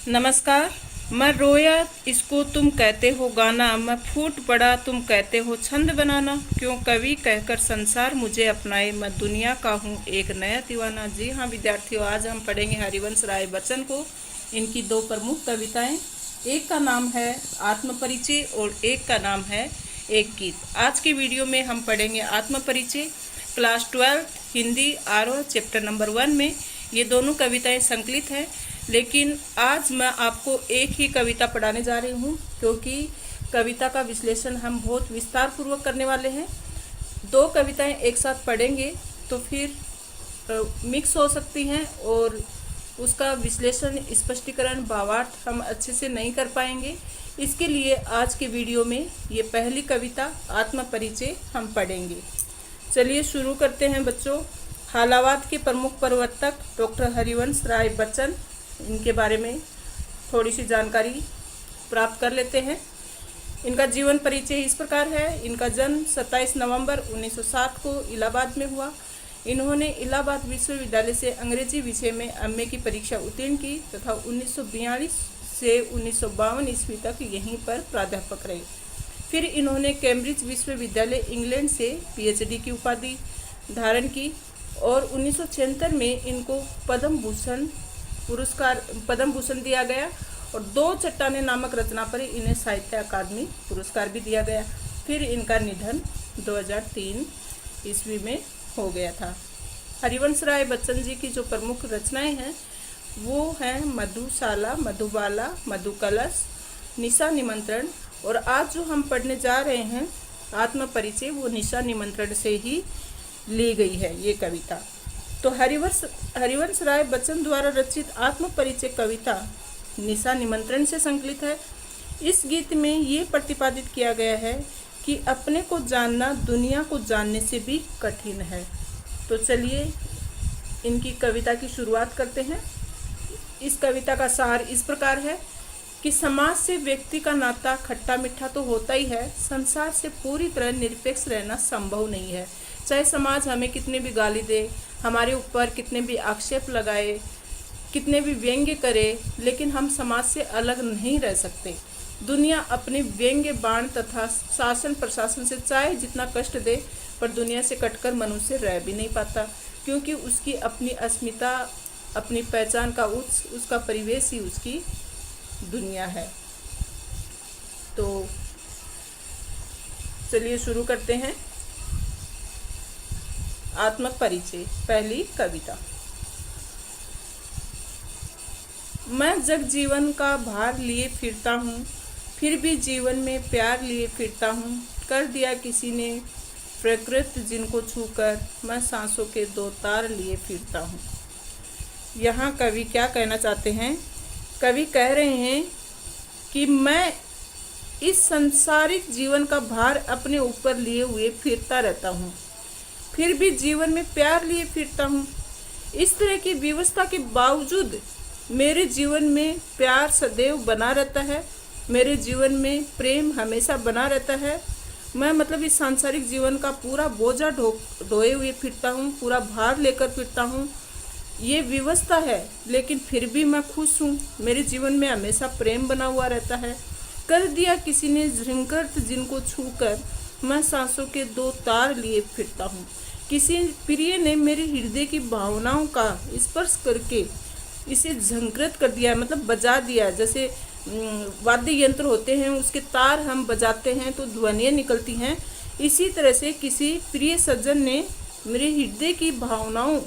नमस्कार। मैं रोया इसको तुम कहते हो गाना, मैं फूट पड़ा तुम कहते हो छंद बनाना। क्यों कवि कहकर संसार मुझे अपनाए, मैं दुनिया का हूँ एक नया दीवाना। जी हाँ विद्यार्थियों, आज हम पढ़ेंगे हरिवंश राय बच्चन को, इनकी दो प्रमुख कविताएं। एक का नाम है आत्मपरिचय और एक का नाम है एक गीत। आज की वीडियो में हम पढ़ेंगे आत्मपरिचय, क्लास 12 हिंदी आरओ चैप्टर नंबर 1 में। ये दोनों कविताएं संकलित हैं, लेकिन आज मैं आपको एक ही कविता पढ़ाने जा रही हूँ, क्योंकि कविता का विश्लेषण हम बहुत विस्तार पूर्वक करने वाले हैं। दो कविताएं एक साथ पढ़ेंगे तो फिर मिक्स हो सकती हैं और उसका विश्लेषण, स्पष्टीकरण, भावार्थ हम अच्छे से नहीं कर पाएंगे। इसके लिए आज के वीडियो में ये पहली कविता आत्मपरिचय हम पढ़ेंगे। चलिए शुरू करते हैं बच्चों। हालावाद के प्रमुख प्रवर्तक डॉक्टर हरिवंश राय बच्चन, इनके बारे में थोड़ी सी जानकारी प्राप्त कर लेते हैं। इनका जीवन परिचय इस प्रकार है। इनका जन्म 27 नवंबर 1907 को इलाहाबाद में हुआ। इन्होंने इलाहाबाद विश्वविद्यालय से अंग्रेजी विषय में एमए की परीक्षा उत्तीर्ण की तथा 1942 से 1952 ईस्वी तक यहीं पर प्राध्यापक रहे। फिर इन्होंने कैम्ब्रिज विश्वविद्यालय इंग्लैंड से पीएचडी की उपाधि धारण की और 1976 में इनको पद्म भूषण दिया गया और 2 चट्टानें नामक रचना पर इन्हें साहित्य अकादमी पुरस्कार भी दिया गया। फिर इनका निधन 2003 ईस्वी में हो गया था। हरिवंश राय बच्चन जी की जो प्रमुख रचनाएं हैं वो हैं मधुशाला, मधुबाला, मधुकलश, निशा निमंत्रण, और आज जो हम पढ़ने जा रहे हैं आत्मपरिचय, वो निशा निमंत्रण से ही ली गई है ये कविता। तो हरिवंश राय बच्चन द्वारा रचित आत्मपरिचय कविता निशा निमंत्रण से संकलित है। इस गीत में ये प्रतिपादित किया गया है कि अपने को जानना दुनिया को जानने से भी कठिन है। तो चलिए इनकी कविता की शुरुआत करते हैं। इस कविता का सार इस प्रकार है कि समाज से व्यक्ति का नाता खट्टा मीठा तो होता ही है, संसार से पूरी तरह निरपेक्ष रहना संभव नहीं है। चाहे समाज हमें कितने भी गाली दे, हमारे ऊपर कितने भी आक्षेप लगाए, कितने भी व्यंग्य करे, लेकिन हम समाज से अलग नहीं रह सकते। दुनिया अपने व्यंग्य बाण तथा शासन प्रशासन से चाहे जितना कष्ट दे, पर दुनिया से कटकर मनुष्य रह भी नहीं पाता, क्योंकि उसकी अपनी अस्मिता, अपनी पहचान का उसका परिवेश ही उसकी दुनिया है। तो चलिए शुरू करते हैं आत्मपरिचय, पहली कविता। मैं जग जीवन का भार लिए फिरता हूँ, फिर भी जीवन में प्यार लिए फिरता हूँ। कर दिया किसी ने प्रकृति जिनको छूकर, मैं सांसों के 2 तार लिए फिरता हूँ। यहाँ कवि क्या कहना चाहते हैं? कवि कह रहे हैं कि मैं इस सांसारिक जीवन का भार अपने ऊपर लिए हुए फिरता रहता हूँ, फिर भी जीवन में प्यार लिए फिरता हूँ। इस तरह की व्यवस्था के बावजूद मेरे जीवन में प्यार सदैव बना रहता है, मेरे जीवन में प्रेम हमेशा बना रहता है। मैं इस सांसारिक जीवन का पूरा बोझा ढोए हुए फिरता हूँ, पूरा भार लेकर फिरता हूँ। ये व्यवस्था है, लेकिन फिर भी मैं खुश हूँ। मेरे जीवन में हमेशा प्रेम बना हुआ रहता है। कर दिया किसी ने झंकृत जिनको छूकर, मैं सांसों के 2 तार लिए फिरता हूँ। किसी प्रिय ने मेरे हृदय की भावनाओं का स्पर्श करके इसे झंकृत कर दिया, बजा दिया। जैसे वाद्य यंत्र होते हैं, उसके तार हम बजाते हैं तो ध्वनियाँ निकलती हैं, इसी तरह से किसी प्रिय सज्जन ने मेरे हृदय की भावनाओं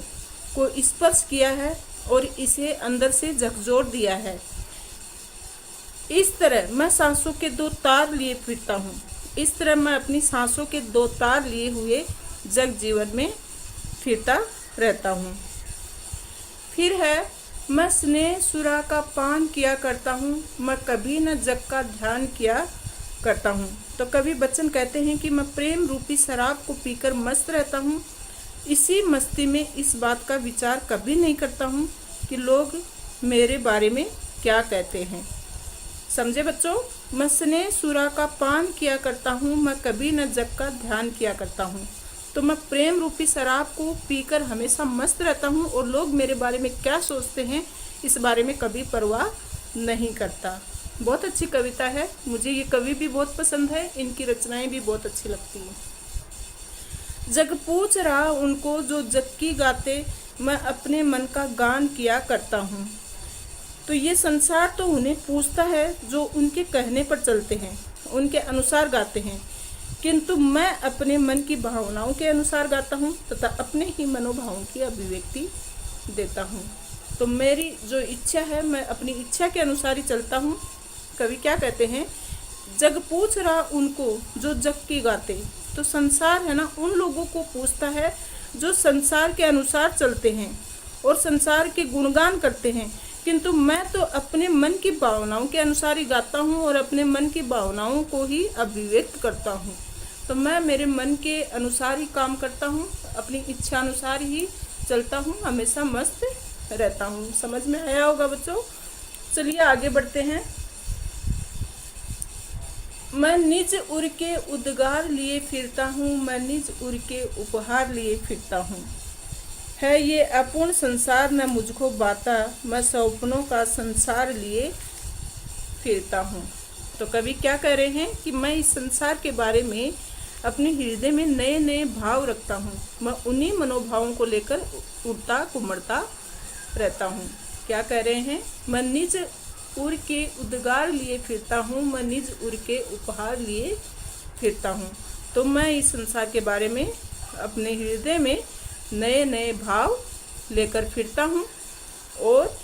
को स्पर्श किया है और इसे अंदर से झकझोर दिया है। इस तरह मैं सांसों के 2 तार लिए फिरता हूँ। इस तरह मैं अपनी सांसों के 2 तार लिए हुए जग जीवन में फिरता रहता हूँ। फिर है, मैं स्नेह सुरा का पान किया करता हूँ, मैं कभी न जग का ध्यान किया करता हूँ। तो कवि बच्चन कहते हैं कि मैं प्रेम रूपी शराब को पीकर मस्त रहता हूँ। इसी मस्ती में इस बात का विचार कभी नहीं करता हूँ कि लोग मेरे बारे में क्या कहते हैं। समझे बच्चों? मैं स्नेह सुरा का पान किया करता हूँ, मैं कभी न जग का ध्यान किया करता हूँ। तो मैं प्रेम रूपी शराब को पीकर हमेशा मस्त रहता हूँ और लोग मेरे बारे में क्या सोचते हैं इस बारे में कभी परवाह नहीं करता। बहुत अच्छी कविता है, मुझे ये कवि भी बहुत पसंद है, इनकी रचनाएं भी बहुत अच्छी लगती हैं। जग पूछ रहा उनको जो जग की गाते, मैं अपने मन का गान किया करता हूँ। तो ये संसार तो उन्हें पूछता है जो उनके कहने पर चलते हैं, उनके अनुसार गाते हैं, किंतु मैं अपने मन की भावनाओं के अनुसार गाता हूँ तथा अपने ही मनोभावों की अभिव्यक्ति देता हूँ। तो मेरी जो इच्छा है, मैं अपनी इच्छा के अनुसार ही चलता हूँ। कवि क्या कहते हैं, जग पूछ रहा उनको जो जग की गाते। तो संसार है ना, उन लोगों को पूछता है जो संसार के अनुसार चलते हैं और संसार के गुणगान करते हैं, किंतु मैं तो अपने मन की भावनाओं के अनुसार ही गाता हूँ और अपने मन की भावनाओं को ही अभिव्यक्त करता हूँ। तो मैं मेरे मन के अनुसार ही काम करता हूँ, अपनी इच्छा अनुसार ही चलता हूँ, हमेशा मस्त रहता हूँ। समझ में आया होगा बच्चों। चलिए आगे बढ़ते हैं। मैं निज उर के उद्गार लिए फिरता हूँ, मैं निज उर के उपहार लिए फिरता हूँ। है ये अपूर्ण संसार न मुझको बाता, मैं सपनों का संसार लिए फिरता हूँ। तो कवि क्या कह रहे हैं कि मैं इस संसार के बारे में अपने हृदय में नए नए भाव रखता हूँ, मैं उन्हीं मनोभावों को लेकर उड़ता कुमड़ता रहता हूँ। क्या कह रहे हैं, मैं निज उर के उद्गार लिए फिरता हूँ, मैं निज उर के उपहार लिए फिरता हूँ। तो मैं इस संसार के बारे में अपने हृदय में नए नए भाव लेकर फिरता हूँ और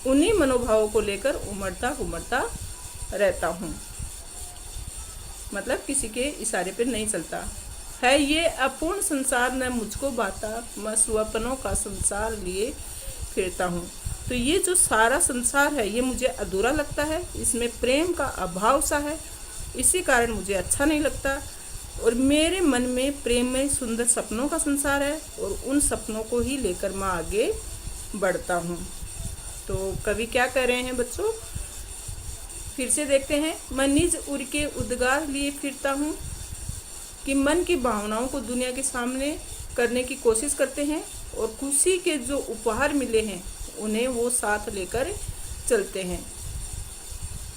उन्हीं मनोभावों को लेकर उमड़ता घुमड़ता रहता हूँ। मतलब किसी के इशारे पर नहीं चलता। है ये अपूर्ण संसार न मुझको भाता, मैं स्वप्नों का संसार लिए फिरता हूँ। तो ये जो सारा संसार है ये मुझे अधूरा लगता है, इसमें प्रेम का अभाव सा है, इसी कारण मुझे अच्छा नहीं लगता। और मेरे मन में प्रेम में सुंदर सपनों का संसार है और उन सपनों को ही लेकर मैं आगे बढ़ता हूँ। तो कवि क्या कह रहे हैं बच्चों, फिर से देखते हैं। मैं निज उर के उद्गार लिए फिरता हूँ कि मन की भावनाओं को दुनिया के सामने करने की कोशिश करते हैं और खुशी के जो उपहार मिले हैं उन्हें वो साथ लेकर चलते हैं।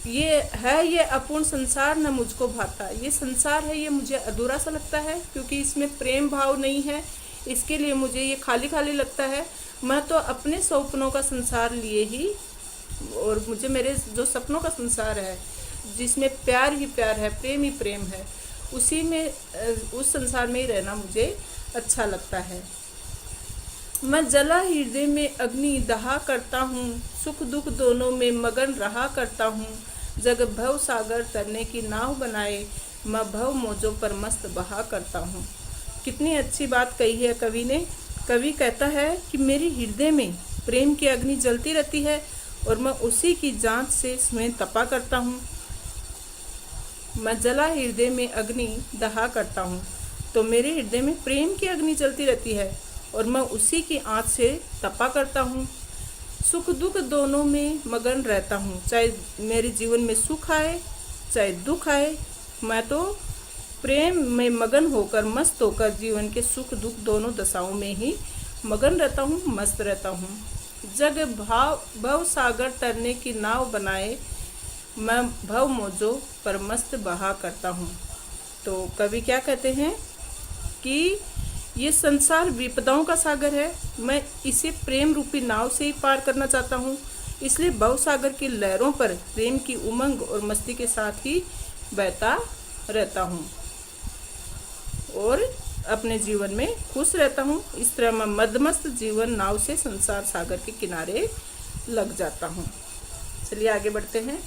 ये अपूर्ण संसार न मुझको भाता, ये संसार है ये मुझे अधूरा सा लगता है क्योंकि इसमें प्रेम भाव नहीं है, इसके लिए मुझे ये खाली खाली लगता है। मैं तो अपने सपनों का संसार लिए ही, और मुझे मेरे जो सपनों का संसार है जिसमें प्यार ही प्यार है, प्रेम ही प्रेम है, उसी में उस संसार में ही रहना मुझे अच्छा लगता है। मैं जला हृदय में अग्नि दहा करता हूँ, सुख दुख दोनों में मगन रहा करता हूँ। जग भव सागर तरने की नाव बनाए, मैं भव मौजों पर मस्त बहा करता हूँ। कितनी अच्छी बात कही है कवि ने। कवि कहता है कि मेरे हृदय में प्रेम की अग्नि जलती रहती है और मैं उसी की जांच से स्वयं तपा करता हूँ। मैं जला हृदय में अग्नि दहा करता हूँ, तो मेरे हृदय में प्रेम की अग्नि जलती रहती है और मैं उसी की आँच से तपा करता हूँ। सुख दुख दोनों में मगन रहता हूँ, चाहे मेरे जीवन में सुख आए चाहे दुख आए, मैं तो प्रेम में मगन होकर मस्त होकर जीवन के सुख दुख दोनों दशाओं में ही मगन रहता हूँ, मस्त रहता हूँ। जग भव सागर तरने की नाव बनाए, मैं भव मौजों पर मस्त बहा करता हूँ। तो कवि क्या कहते हैं कि ये संसार विपदाओं का सागर है, मैं इसे प्रेम रूपी नाव से ही पार करना चाहता हूँ, इसलिए भव सागर की लहरों पर प्रेम की उमंग और मस्ती के साथ ही बहता रहता हूँ और अपने जीवन में खुश रहता हूँ। इस तरह मैं मदमस्त जीवन नाव से संसार सागर के किनारे लग जाता हूँ। चलिए आगे बढ़ते हैं।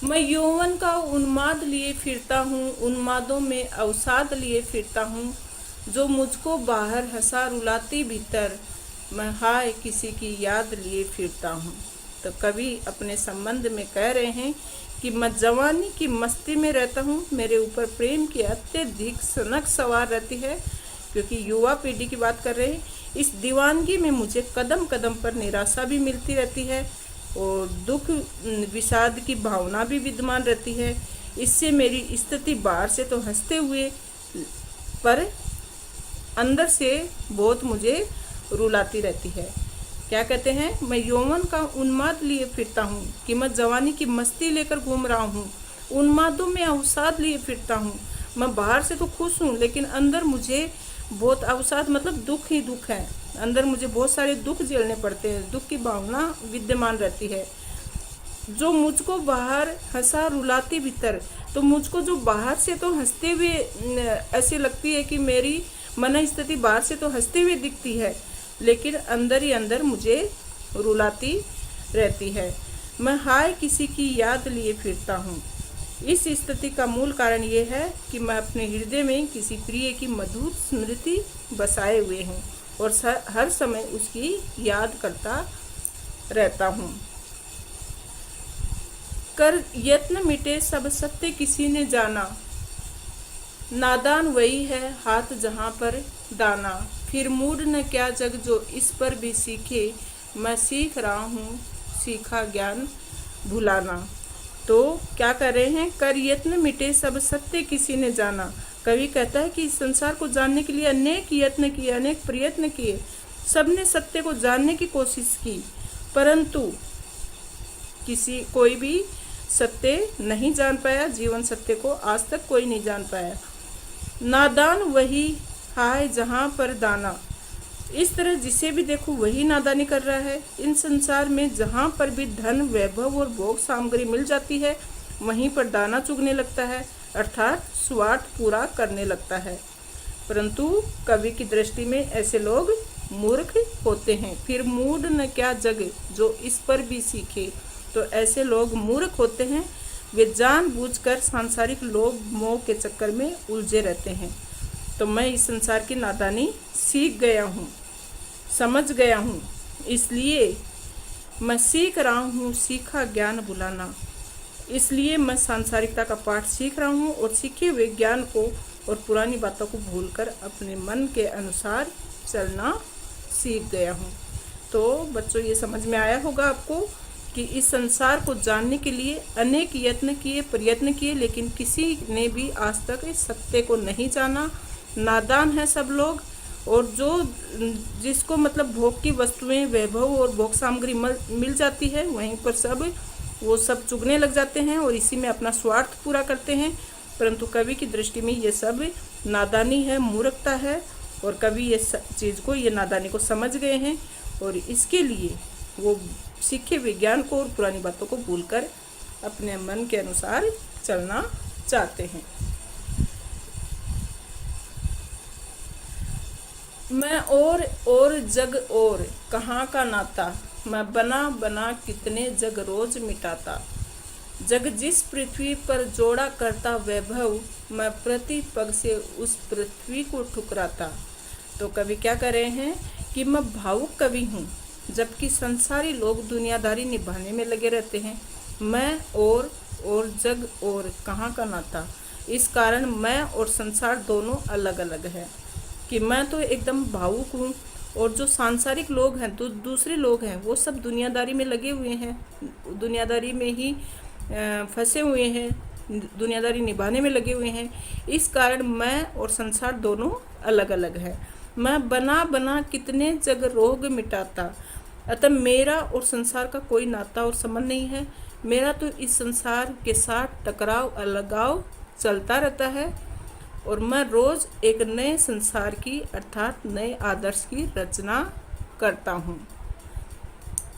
मैं यौवन का उन्माद लिए फिरता हूँ, उन्मादों में अवसाद लिए फिरता हूँ। जो मुझको बाहर हंसा रुलाती भीतर, मैं हाय किसी की याद लिए फिरता हूँ। तो कवि अपने संबंध में कह रहे हैं कि मैं जवानी की मस्ती में रहता हूँ, मेरे ऊपर प्रेम की अत्यधिक सनक सवार रहती है, क्योंकि युवा पीढ़ी की बात कर रहे हैं। इस दीवानगी में मुझे कदम कदम पर निराशा भी मिलती रहती है और दुख विषाद की भावना भी विद्यमान रहती है। इससे मेरी स्थिति बाहर से तो हंसते हुए पर अंदर से बहुत मुझे रुलाती रहती है। क्या कहते हैं, मैं यौवन का उन्माद लिए फिरता हूँ, कि मैं जवानी की मस्ती लेकर घूम रहा हूँ, उन्मादों में अवसाद लिए फिरता हूँ। मैं बाहर से तो खुश हूँ, लेकिन अंदर मुझे बहुत अवसाद मतलब दुख ही दुख है। अंदर मुझे बहुत सारे दुख झेलने पड़ते हैं, दुख की भावना विद्यमान रहती है। जो मुझको बाहर हंसा रुलाती भीतर, तो मुझको जो बाहर से तो हंसते हुए ऐसी लगती है कि मेरी मन स्थिति बाहर से तो हंसते हुए दिखती है, लेकिन अंदर ही अंदर मुझे रुलाती रहती है। मैं हाय किसी की याद लिए फिरता हूँ। इस स्थिति का मूल कारण ये है कि मैं अपने हृदय में किसी प्रिय की मधुर स्मृति बसाए हुए हूँ और हर समय उसकी याद करता रहता हूँ। कर यत्न मिटे सब सत्य किसी ने जाना, नादान वही है हाथ जहाँ पर दाना। फिर मूड न क्या जग जो इस पर भी सीखे, मैं सीख रहा हूँ सीखा ज्ञान भुलाना। तो क्या कर रहे हैं, कर यत्न मिटे सब सत्य किसी ने जाना। कवि कहता है कि इस संसार को जानने के लिए अनेक यत्न किए, अनेक प्रयत्न किए, सबने सत्य को जानने की कोशिश की, परंतु कोई भी सत्य नहीं जान पाया। जीवन सत्य को आज तक कोई नहीं जान पाया। नादान वही हाय जहाँ पर दाना। इस तरह जिसे भी देखो वही नादानी कर रहा है। इन संसार में जहाँ पर भी धन वैभव और भोग सामग्री मिल जाती है, वहीं पर दाना चुगने लगता है, अर्थात स्वार्थ पूरा करने लगता है। परंतु कवि की दृष्टि में ऐसे लोग मूर्ख होते हैं। फिर मूड न क्या जग जो इस पर भी सीखे। तो ऐसे लोग मूर्ख होते हैं, वे जानबूझकर सांसारिक लोभ मोह के चक्कर में उलझे रहते हैं। तो मैं इस संसार की नादानी सीख गया हूँ, समझ गया हूँ, इसलिए मैं सीख रहा हूँ सीखा ज्ञान भुलाना। इसलिए मैं सांसारिकता का पाठ सीख रहा हूँ और सीखे हुए ज्ञान को और पुरानी बातों को भूलकर अपने मन के अनुसार चलना सीख गया हूँ। तो बच्चों, ये समझ में आया होगा आपको कि इस संसार को जानने के लिए अनेक यत्न किए, प्रयत्न किए, लेकिन किसी ने भी आज तक इस सत्य को नहीं जाना। नादान है सब लोग, और जिसको मतलब भोग की वस्तुएं, वैभव और भोग सामग्री मिल जाती है, वहीं पर वो सब चुगने लग जाते हैं और इसी में अपना स्वार्थ पूरा करते हैं। परंतु कवि की दृष्टि में ये सब नादानी है, मूर्खता है, और कवि ये चीज़ को, ये नादानी को समझ गए हैं और इसके लिए वो सीखे विज्ञान को और पुरानी बातों को भूलकर अपने मन के अनुसार चलना चाहते हैं। मैं और जग और कहाँ का नाता, मैं बना बना कितने जग रोज मिटाता। जग जिस पृथ्वी पर जोड़ा करता वैभव, मैं प्रति पग से उस पृथ्वी को ठुकराता। तो कवि क्या कर रहे हैं कि मैं भावुक कवि हूँ, जबकि संसारी लोग दुनियादारी निभाने में लगे रहते हैं। मैं और जग और कहाँ का नाता, इस कारण मैं और संसार दोनों अलग अलग है। कि मैं तो एकदम भावुक हूँ और जो सांसारिक लोग हैं, तो दूसरे लोग हैं, वो सब दुनियादारी में लगे हुए हैं, दुनियादारी में ही फंसे हुए हैं, दुनियादारी निभाने में लगे हुए हैं। इस कारण मैं और संसार दोनों अलग अलग है। मैं बना बना कितने जग रोग मिटाता। अतः मेरा और संसार का कोई नाता और संबंध नहीं है। मेरा तो इस संसार के साथ टकराव अलगाव चलता रहता है और मैं रोज एक नए संसार की अर्थात नए आदर्श की रचना करता हूँ।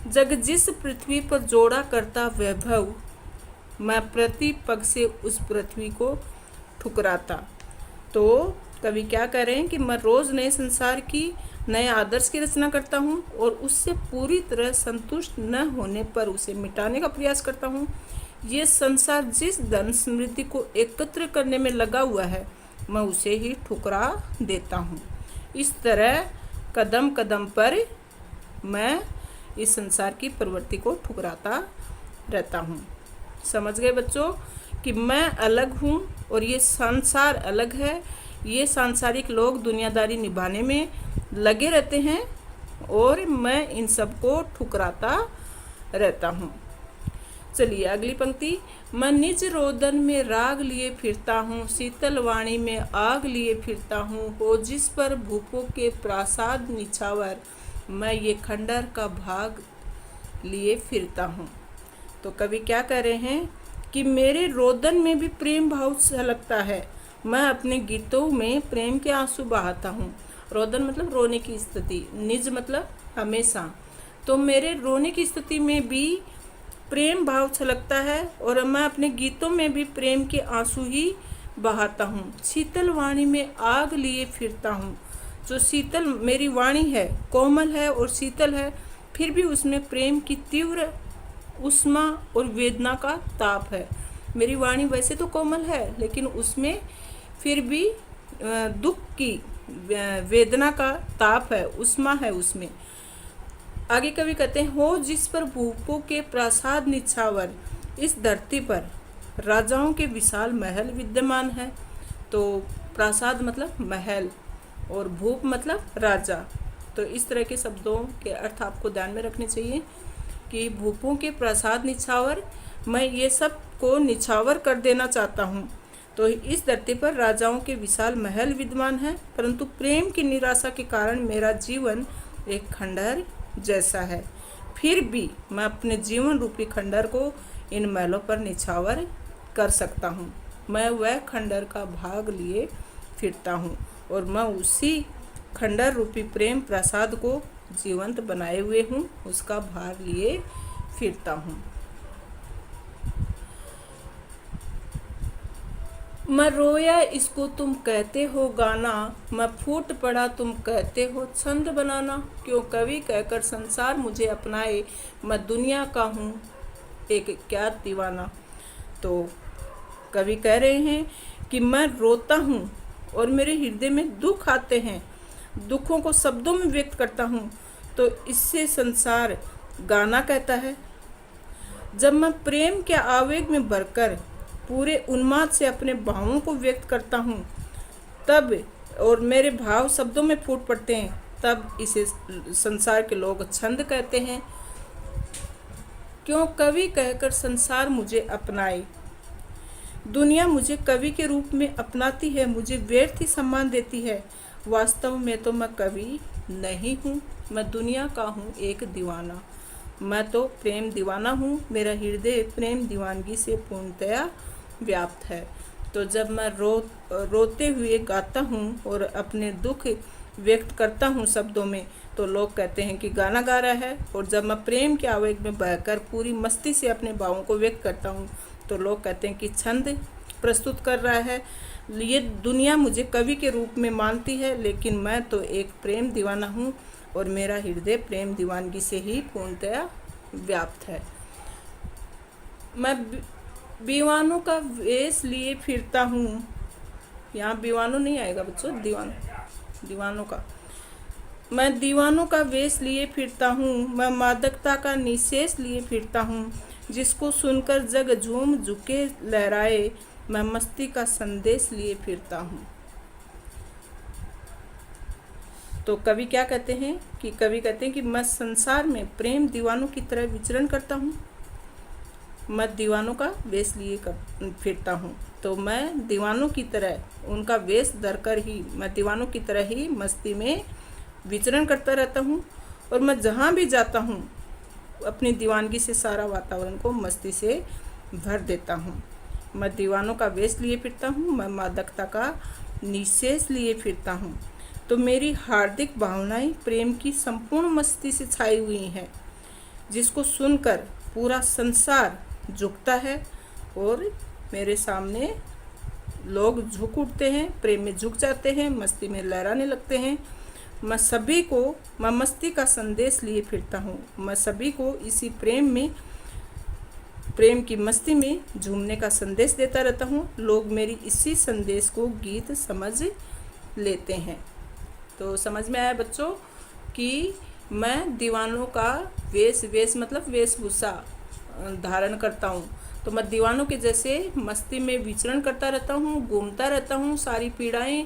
जग जिस पृथ्वी पर जोड़ा करता वैभव, मैं प्रति पग से उस पृथ्वी को ठुकराता। तो कवि क्या कह रहे हैं कि मैं रोज नए संसार की, नए आदर्श की रचना करता हूँ और उससे पूरी तरह संतुष्ट न होने पर उसे मिटाने का प्रयास करता हूँ। ये संसार जिस धन समृद्धि को एकत्र करने में लगा हुआ है, मैं उसे ही ठुकरा देता हूँ। इस तरह कदम कदम पर मैं इस संसार की प्रवृत्ति को ठुकराता रहता हूँ। समझ गए बच्चों कि मैं अलग हूँ और ये संसार अलग है। ये सांसारिक लोग दुनियादारी निभाने में लगे रहते हैं और मैं इन सबको ठुकराता रहता हूँ। चलिए अगली पंक्ति। मैं निज रोदन में राग लिए फिरता हूँ, शीतल वाणी में आग लिए फिरता हूँ, हो जिस पर भूपों के प्रासाद निछावर, मैं ये खंडर का भाग लिए फिरता हूँ। तो कवि क्या कह रहे हैं कि मेरे रोदन में भी प्रेम भाव छलकता है, मैं अपने गीतों में प्रेम के आंसू बहाता हूँ। रोदन मतलब रोने की स्थिति, निज मतलब हमेशा। तो मेरे रोने की स्थिति में भी प्रेम भाव छलकता है और मैं अपने गीतों में भी प्रेम के आंसू ही बहाता हूँ। शीतल वाणी में आग लिए फिरता हूँ, जो शीतल मेरी वाणी है, कोमल है और शीतल है, फिर भी उसमें प्रेम की तीव्र उष्मा और वेदना का ताप है। मेरी वाणी वैसे तो कोमल है, लेकिन उसमें फिर भी दुख की वेदना का ताप है, उष्मा है उसमें। आगे कवि कहते हैं, हो जिस पर भूपों के प्रासाद निछावर, इस धरती पर राजाओं के विशाल महल विद्यमान है। तो प्रासाद मतलब महल और भूप मतलब राजा। तो इस तरह के शब्दों के अर्थ आपको ध्यान में रखने चाहिए कि भूपों के प्रासाद निछावर, मैं ये सब को निछावर कर देना चाहता हूँ। तो इस धरती पर राजाओं के विशाल महल विद्यमान है, परंतु प्रेम की निराशा के कारण मेरा जीवन एक खंडहर जैसा है। फिर भी मैं अपने जीवन रूपी खंडहर को इन महलों पर निछावर कर सकता हूँ। मैं वह खंडहर का भाग लिए फिरता हूँ और मैं उसी खंडहर रूपी प्रेम प्रसाद को जीवंत बनाए हुए हूँ, उसका भार लिए फिरता हूँ। मैं रोया इसको तुम कहते हो गाना, मैं फूट पड़ा तुम कहते हो छंद बनाना, क्यों कवि कहकर संसार मुझे अपनाए, मैं दुनिया का हूँ एक क्या दीवाना। तो कवि कह रहे हैं कि मैं रोता हूँ और मेरे हृदय में दुख आते हैं, दुखों को शब्दों में व्यक्त करता हूँ, तो इससे संसार गाना कहता है। जब मैं प्रेम के आवेग में भरकर पूरे उन्माद से अपने भावों को व्यक्त करता हूँ तब, और मेरे भाव शब्दों में फूट पड़ते हैं, तब इसे संसार के लोग छंद कहते हैं। क्यों कवि कहकर संसार मुझे अपनाए, दुनिया मुझे कवि के रूप में अपनाती है, मुझे व्यर्थ ही सम्मान देती है। वास्तव में तो मैं कवि नहीं हूँ, मैं दुनिया का हूँ एक दीवाना। मैं तो प्रेम दीवाना हूँ, मेरा हृदय प्रेम दीवानगी से पूर्णतया व्याप्त है। तो जब मैं रोते हुए गाता हूँ और अपने दुख व्यक्त करता हूँ शब्दों में, तो लोग कहते हैं कि गाना गा रहा है। और जब मैं प्रेम के आवेग में बहकर पूरी मस्ती से अपने भावों को व्यक्त करता हूँ, तो लोग कहते हैं कि छंद प्रस्तुत कर रहा है। ये दुनिया मुझे कवि के रूप में मानती है, लेकिन मैं तो एक प्रेम दीवाना हूँ और मेरा हृदय प्रेम दीवानगी से ही पूर्णतया व्याप्त है। मैं दीवानों का वेश लिए फिरता हूँ, यहाँ दीवानों नहीं आएगा बच्चों, दीवानों का। मैं दीवानों का वेश लिए फिरता हूँ, मैं मादकता का निशेष लिए फिरता हूँ, जिसको सुनकर जग झूम झुके लहराए, मैं मस्ती का संदेश लिए फिरता हूँ। तो कवि क्या कहते हैं कि कवि कहते हैं कि मैं संसार में प्रेम दीवानों की तरह विचरण करता हूँ, मैं दीवानों का वेश लिए फिरता हूँ। तो मैं दीवानों की तरह उनका वेश धरकर ही, मैं दीवानों की तरह ही मस्ती में विचरण करता रहता हूँ, और मैं जहाँ भी जाता हूँ अपनी दीवानगी से सारा वातावरण को मस्ती से भर देता हूँ। मैं दीवानों का वेश लिए फिरता हूँ, मैं मादकता का निशेष लिए फिरता हूँ। तो मेरी हार्दिक भावनाएं प्रेम की संपूर्ण मस्ती से छाई हुई हैं, जिसको सुनकर पूरा संसार झुकता है और मेरे सामने लोग झुक उठते हैं, प्रेम में झुक जाते हैं, मस्ती में लहराने लगते हैं। मैं सभी को, मैं मस्ती का संदेश लिए फिरता हूँ, मैं सभी को इसी प्रेम में, प्रेम की मस्ती में झूमने का संदेश देता रहता हूँ। लोग मेरी इसी संदेश को गीत समझ लेते हैं। तो समझ में आया बच्चों कि मैं दीवानों का वेश मतलब वेशभूषा धारण करता हूँ। तो मैं दीवानों के जैसे मस्ती में विचरण करता रहता हूँ, घूमता रहता हूँ, सारी पीड़ाएं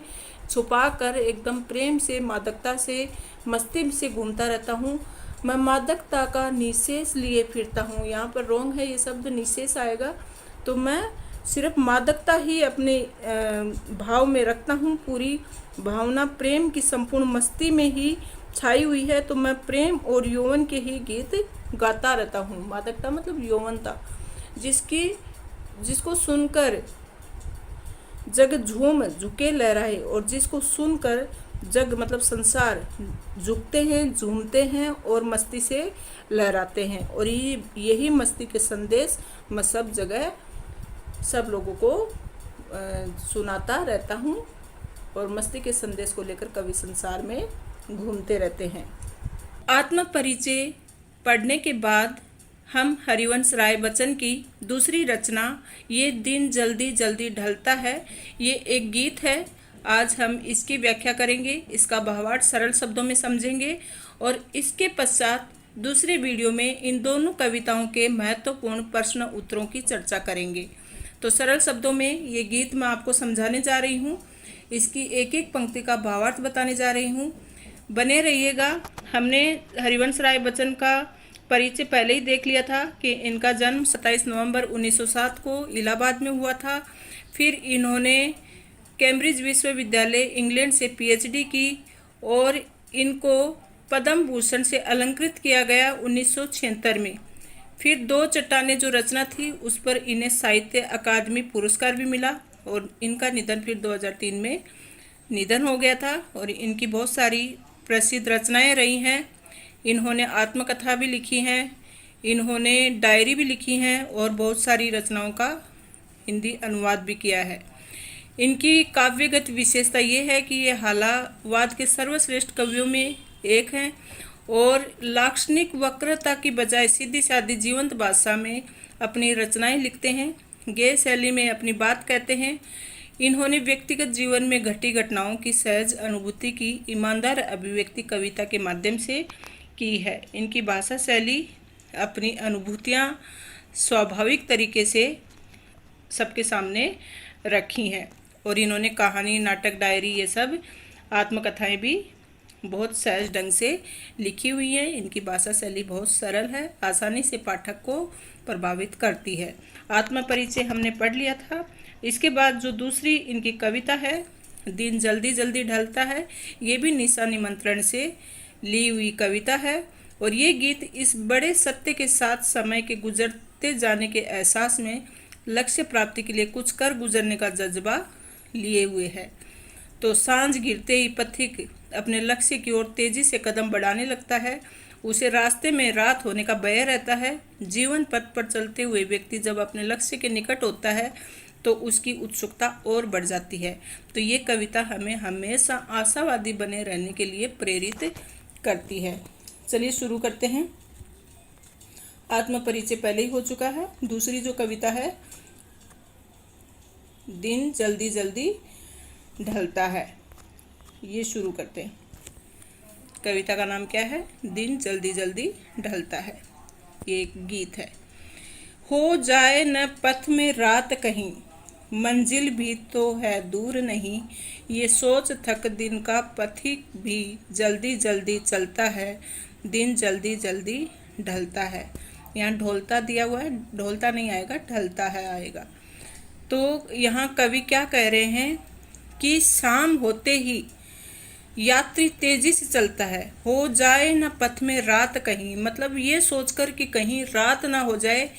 छुपा कर एकदम प्रेम से, मादकता से, मस्ती से घूमता रहता हूँ। मैं मादकता का निशेष लिए फिरता हूँ। यहाँ पर रोंग है, ये शब्द निशेष आएगा। तो मैं सिर्फ मादकता ही अपने भाव में रखता हूँ। पूरी भावना प्रेम की संपूर्ण मस्ती में ही छाई हुई है। तो मैं प्रेम और यौवन के ही गीत गाता रहता हूँ। मादकता मतलब यौवनता, जिसको सुनकर जग झूम झुके लहराए, और जिसको सुनकर जग मतलब संसार झुकते हैं, झूमते हैं और मस्ती से लहराते हैं। और यही मस्ती के संदेश मैं सब जगह सब लोगों को सुनाता रहता हूँ, और मस्ती के संदेश को लेकर कवि संसार में घूमते रहते हैं। आत्म परिचय पढ़ने के बाद हम हरिवंश राय बच्चन की दूसरी रचना ये दिन जल्दी जल्दी ढलता है, ये एक गीत है। आज हम इसकी व्याख्या करेंगे, इसका भावार्थ सरल शब्दों में समझेंगे, और इसके पश्चात दूसरे वीडियो में इन दोनों कविताओं के महत्वपूर्ण प्रश्न उत्तरों की चर्चा करेंगे। तो सरल शब्दों में ये गीत मैं आपको समझाने जा रही हूँ, इसकी एक एक पंक्ति का भावार्थ बताने जा रही हूँ। बने रहिएगा। हमने हरिवंश राय बच्चन का परिचय पहले ही देख लिया था कि इनका जन्म 27 नवंबर 1907 को इलाहाबाद में हुआ था। फिर इन्होंने कैम्ब्रिज विश्वविद्यालय इंग्लैंड से पीएचडी की, और इनको पद्म भूषण से अलंकृत किया गया 1976 में। फिर दो चट्टानें जो रचना थी उस पर इन्हें साहित्य अकादमी पुरस्कार भी मिला, और इनका निधन फिर 2003 में निधन हो गया था। और इनकी बहुत सारी प्रसिद्ध रचनाएं रही हैं। इन्होंने आत्मकथा भी लिखी हैं, इन्होंने डायरी भी लिखी हैं, और बहुत सारी रचनाओं का हिंदी अनुवाद भी किया है। इनकी काव्यगत विशेषता ये है कि ये हालावाद के सर्वश्रेष्ठ कवियों में एक हैं, और लाक्षणिक वक्रता की बजाय सीधी सादी जीवंत भाषा में अपनी रचनाएं लिखते हैं, गेय शैली में अपनी बात कहते हैं। इन्होंने व्यक्तिगत जीवन में घटी घटनाओं की सहज अनुभूति की ईमानदार अभिव्यक्ति कविता के माध्यम से की है। इनकी भाषा शैली अपनी अनुभूतियाँ स्वाभाविक तरीके से सबके सामने रखी हैं, और इन्होंने कहानी, नाटक, डायरी, ये सब आत्मकथाएं भी बहुत सहज ढंग से लिखी हुई हैं। इनकी भाषा शैली बहुत सरल है, आसानी से पाठक को प्रभावित करती है। आत्म परिचय हमने पढ़ लिया था। इसके बाद जो दूसरी इनकी कविता है, दिन जल्दी जल्दी ढलता है, ये भी निशा निमंत्रण से ली हुई कविता है, और ये गीत इस बड़े सत्य के साथ समय के गुजरते जाने के एहसास में लक्ष्य प्राप्ति के लिए कुछ कर गुजरने का जज्बा लिए हुए है। तो सांझ गिरते ही पथिक अपने लक्ष्य की ओर तेजी से कदम बढ़ाने लगता है। उसे रास्ते में रात होने का भय रहता है। जीवन पथ पर चलते हुए व्यक्ति जब अपने लक्ष्य के निकट होता है तो उसकी उत्सुकता और बढ़ जाती है। तो ये कविता हमें हमेशा आशावादी बने रहने के लिए प्रेरित करती है। चलिए शुरू करते हैं। आत्म परिचय पहले ही हो चुका है। दूसरी जो कविता है, दिन जल्दी जल्दी ढलता है, ये शुरू करते हैं। कविता का नाम क्या है? दिन जल्दी जल्दी ढलता है। ये एक गीत है। हो जाए न पथ में रात कहीं, मंजिल भी तो है दूर नहीं, ये सोच थक दिन का पथिक भी जल्दी जल्दी चलता है, दिन जल्दी जल्दी ढलता है। यहाँ ढोलता दिया हुआ है, ढोलता नहीं आएगा, ढलता है आएगा। तो यहाँ कवि क्या कह रहे हैं कि शाम होते ही यात्री तेजी से चलता है। हो जाए न पथ में रात कहीं, मतलब ये सोचकर कि कहीं रात ना हो जाए,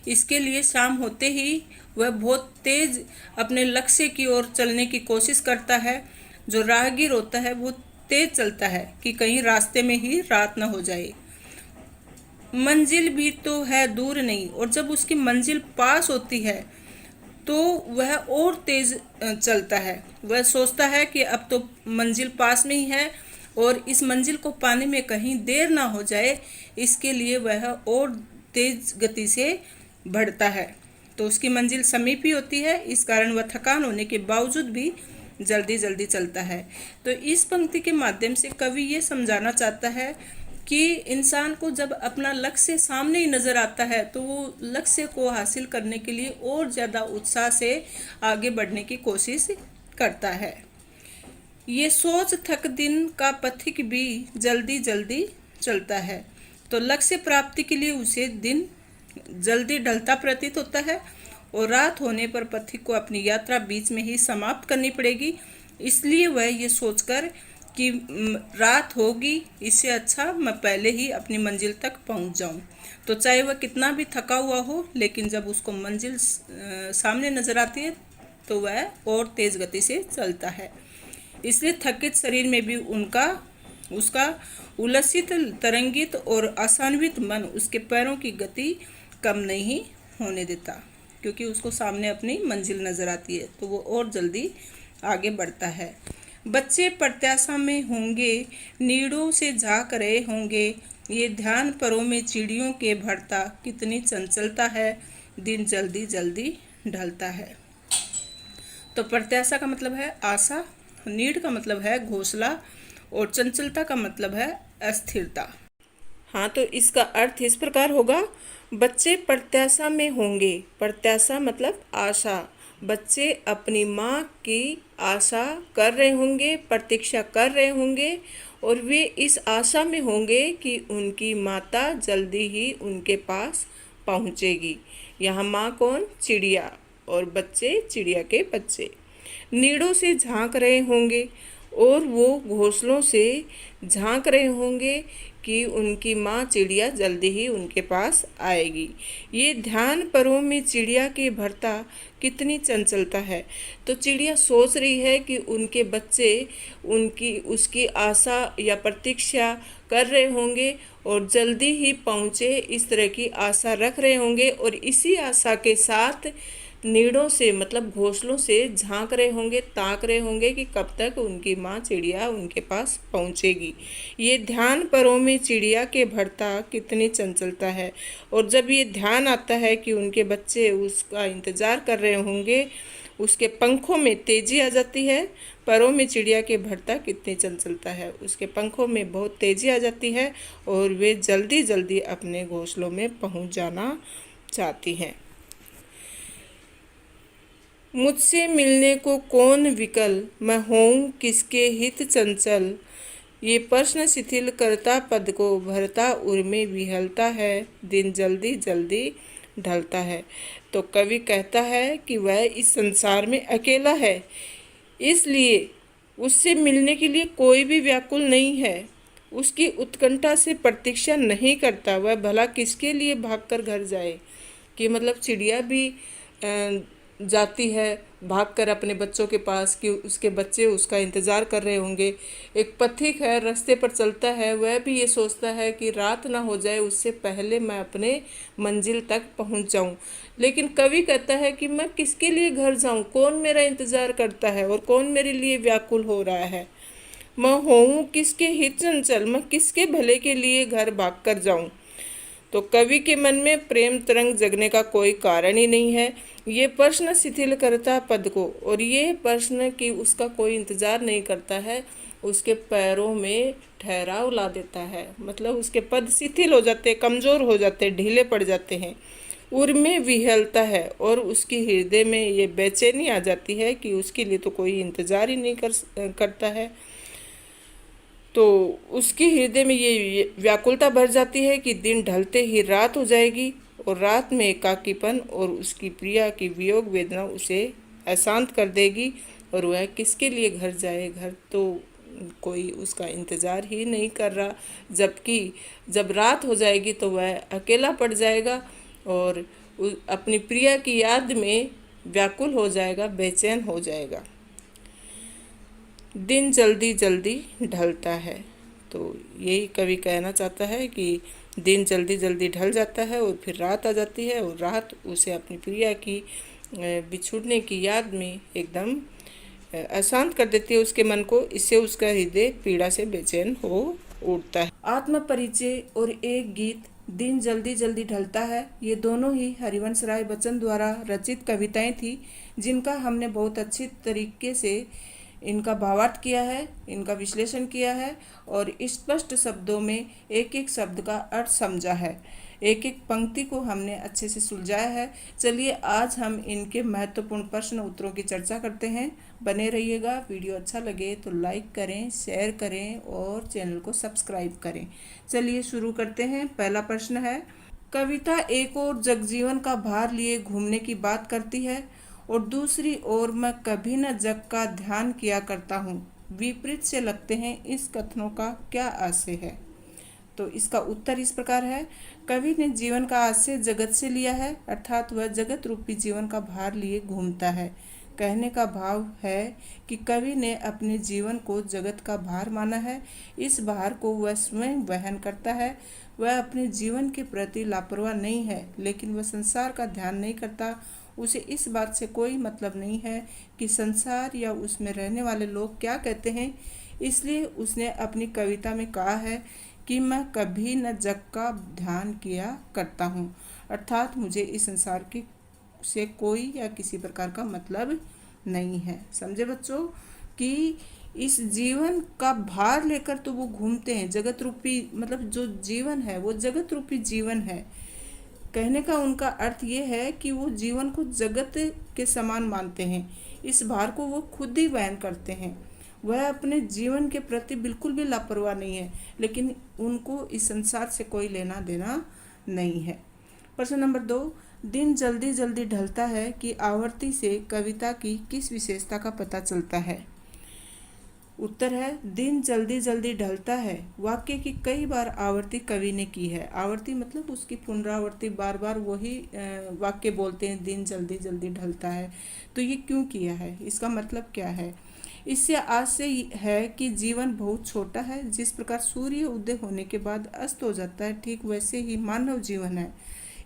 इसके लिए शाम होते ही वह बहुत तेज अपने लक्ष्य की ओर चलने की कोशिश करता है। जो राहगीर होता है वो तेज चलता है कि कहीं रास्ते में ही रात ना हो जाए। मंजिल भी तो है दूर नहीं, और जब उसकी मंजिल पास होती है तो वह और तेज चलता है। वह सोचता है कि अब तो मंजिल पास में ही है, और इस मंजिल को पाने में कहीं देर ना हो जाए, इसके लिए वह और तेज गति से बढ़ता है। तो उसकी मंजिल समीप ही होती है, इस कारण वह थकान होने के बावजूद भी जल्दी जल्दी चलता है। तो इस पंक्ति के माध्यम से कवि ये समझाना चाहता है कि इंसान को जब अपना लक्ष्य सामने ही नज़र आता है तो वो लक्ष्य को हासिल करने के लिए और ज़्यादा उत्साह से आगे बढ़ने की कोशिश करता है। ये सोच थक दिन का पथिक भी जल्दी जल्दी चलता है। तो लक्ष्य प्राप्ति के लिए उसे दिन जल्दी ढलता प्रतीत होता है और रात होने पर पथिक को अपनी यात्रा बीच में ही समाप्त करनी पड़ेगी। इसलिए वह ये सोचकर कि रात होगी, इससे अच्छा मैं पहले ही अपनी मंजिल तक पहुंच जाऊं। तो चाहे वह कितना भी थका हुआ हो, लेकिन जब उसको मंजिल सामने नजर आती है तो वह और तेज गति से चलता है। इसलिए थकित शरीर में भी उसका उल्लसित, तरंगित और आशान्वित मन उसके पैरों की गति कम नहीं होने देता, क्योंकि उसको सामने अपनी मंजिल नजर आती है तो वो और जल्दी आगे बढ़ता है। बच्चे प्रत्याशा में होंगे, नीड़ों से झांक रहे होंगे, ये ध्यान परों में चिड़ियों के भरता, कितनी चंचलता है, दिन जल्दी जल्दी ढलता है। तो प्रत्याशा का मतलब है आशा, नीड का मतलब है घोंसला और चंचलता का मतलब है अस्थिरता। हाँ, तो इसका अर्थ इस प्रकार होगा, बच्चे प्रत्याशा में होंगे। प्रत्याशा मतलब आशा। बच्चे अपनी माँ की आशा कर रहे होंगे, प्रतीक्षा कर रहे होंगे और वे इस आशा में होंगे कि उनकी माता जल्दी ही उनके पास पहुँचेगी। यहाँ माँ कौन? चिड़िया, और बच्चे चिड़िया के बच्चे। नीड़ों से झांक रहे होंगे और वो घोंसलों से झांक रहे होंगे कि उनकी माँ चिड़िया जल्दी ही उनके पास आएगी। ये ध्यान परों में चिड़िया के भरता, कितनी चंचलता है। तो चिड़िया सोच रही है कि उनके बच्चे उसकी आशा या प्रतीक्षा कर रहे होंगे और जल्दी ही पहुँचे, इस तरह की आशा रख रहे होंगे और इसी आशा के साथ नीड़ों से मतलब घोंसलों से झांक रहे होंगे, ताक रहे होंगे कि कब तक उनकी माँ चिड़िया उनके पास पहुँचेगी। ये ध्यान परों में चिड़िया के भरता, कितनी चंचलता है। और जब ये ध्यान आता है कि उनके बच्चे उसका इंतज़ार कर रहे होंगे, उसके पंखों में तेजी आ जाती है। परों में चिड़िया के भरता, कितनी चंचलता है, उसके पंखों में बहुत तेजी आ जाती है और वे जल्दी जल्दी अपने घोंसलों में पहुँच जाना चाहती हैं। मुझसे मिलने को कौन विकल, मैं होऊं किसके हित चंचल। ये प्रश्न शिथिल करता पद को, भरता उर में विहलता है, दिन जल्दी जल्दी ढलता है। तो कवि कहता है कि वह इस संसार में अकेला है, इसलिए उससे मिलने के लिए कोई भी व्याकुल नहीं है, उसकी उत्कंठा से प्रतीक्षा नहीं करता। वह भला किसके लिए भागकर घर जाए। कि मतलब चिड़िया भी जाती है भागकर अपने बच्चों के पास कि उसके बच्चे उसका इंतज़ार कर रहे होंगे। एक पथिक है, रास्ते पर चलता है, वह भी ये सोचता है कि रात ना हो जाए, उससे पहले मैं अपने मंजिल तक पहुंच जाऊं। लेकिन कवि कहता है कि मैं किसके लिए घर जाऊं, कौन मेरा इंतज़ार करता है और कौन मेरे लिए व्याकुल हो रहा है। मैं होऊं किसके हित चंचल, मैं किसके भले के लिए घर भाग कर जाऊँ। तो कवि के मन में प्रेम तरंग जगने का कोई कारण ही नहीं है। ये प्रश्न शिथिल करता पद को, और ये प्रश्न कि उसका कोई इंतज़ार नहीं करता है, उसके पैरों में ठहराव ला देता है। मतलब उसके पद शिथिल हो जाते, कमज़ोर हो जाते, ढीले पड़ जाते हैं। उर में विहलता है और उसकी हृदय में ये बेचैनी आ जाती है कि उसके लिए तो कोई इंतज़ार ही नहीं करता है। तो उसके हृदय में ये व्याकुलता भर जाती है कि दिन ढलते ही रात हो जाएगी और रात में एकाकीपन और उसकी प्रिया की वियोग वेदना उसे अशांत कर देगी और वह किसके लिए घर जाए। घर तो कोई उसका इंतज़ार ही नहीं कर रहा, जबकि जब रात हो जाएगी तो वह अकेला पड़ जाएगा और अपनी प्रिया की याद में व्याकुल हो जाएगा, बेचैन हो जाएगा। दिन जल्दी जल्दी ढलता है। तो यही कवि कहना चाहता है कि दिन जल्दी जल्दी ढल जाता है और फिर रात आ जाती है और रात उसे अपनी प्रिया की बिछुड़ने की याद में एकदम अशांत कर देती है उसके मन को। इससे उसका हृदय पीड़ा से बेचैन हो उठता है। आत्म परिचय और एक गीत दिन जल्दी जल्दी ढलता है, ये दोनों ही हरिवंश राय बच्चन द्वारा रचित कविताएं थी, जिनका हमने बहुत अच्छी तरीके से इनका भावार्थ किया है, इनका विश्लेषण किया है और स्पष्ट शब्दों में एक एक शब्द का अर्थ समझा है। एक एक पंक्ति को हमने अच्छे से सुलझाया है। चलिए आज हम इनके महत्वपूर्ण प्रश्न उत्तरों की चर्चा करते हैं। बने रहिएगा। वीडियो अच्छा लगे तो लाइक करें, शेयर करें और चैनल को सब्सक्राइब करें। चलिए शुरू करते हैं। पहला प्रश्न है, कविता एक और जगजीवन का भार लिए घूमने की बात करती है और दूसरी ओर मैं कभी न जग का ध्यान किया करता हूँ। विपरीत से लगते हैं, इस कथनों का क्या आशय है? तो इसका उत्तर इस प्रकार है, कवि ने जीवन का आशय जगत से लिया है, अर्थात वह जगत रूपी जीवन का भार लिए घूमता है। कहने का भाव है कि कवि ने अपने जीवन को जगत का भार माना है। इस भार को वह स्वयं वहन करता है। वह अपने जीवन के प्रति लापरवाह नहीं है, लेकिन वह संसार का ध्यान नहीं करता। उसे इस बात से कोई मतलब नहीं है कि संसार या उसमें रहने वाले लोग क्या कहते हैं। इसलिए उसने अपनी कविता में कहा है कि मैं कभी न जग का ध्यान किया करता हूँ, अर्थात मुझे इस संसार की से कोई या किसी प्रकार का मतलब नहीं है। समझे बच्चों कि इस जीवन का भार लेकर तो वो घूमते हैं। जगत रूपी मतलब जो जीवन है वो जगत रूपी जीवन है। कहने का उनका अर्थ ये है कि वो जीवन को जगत के समान मानते हैं। इस भार को वो खुद ही वहन करते हैं। वह अपने जीवन के प्रति बिल्कुल भी लापरवाह नहीं है, लेकिन उनको इस संसार से कोई लेना देना नहीं है। प्रश्न नंबर 2, दिन जल्दी जल्दी ढलता है कि आवर्ती से कविता की किस विशेषता का पता चलता है? उत्तर है, दिन जल्दी जल्दी ढलता है वाक्य की कई बार आवर्ती कवि ने की है। आवर्ती मतलब उसकी पुनरावृत्ति, बार बार वही वाक्य बोलते हैं, दिन जल्दी जल्दी ढलता है। तो ये क्यों किया है, इसका मतलब क्या है? इससे आशय है कि जीवन बहुत छोटा है। जिस प्रकार सूर्य उदय होने के बाद अस्त हो जाता है, ठीक वैसे ही मानव जीवन है।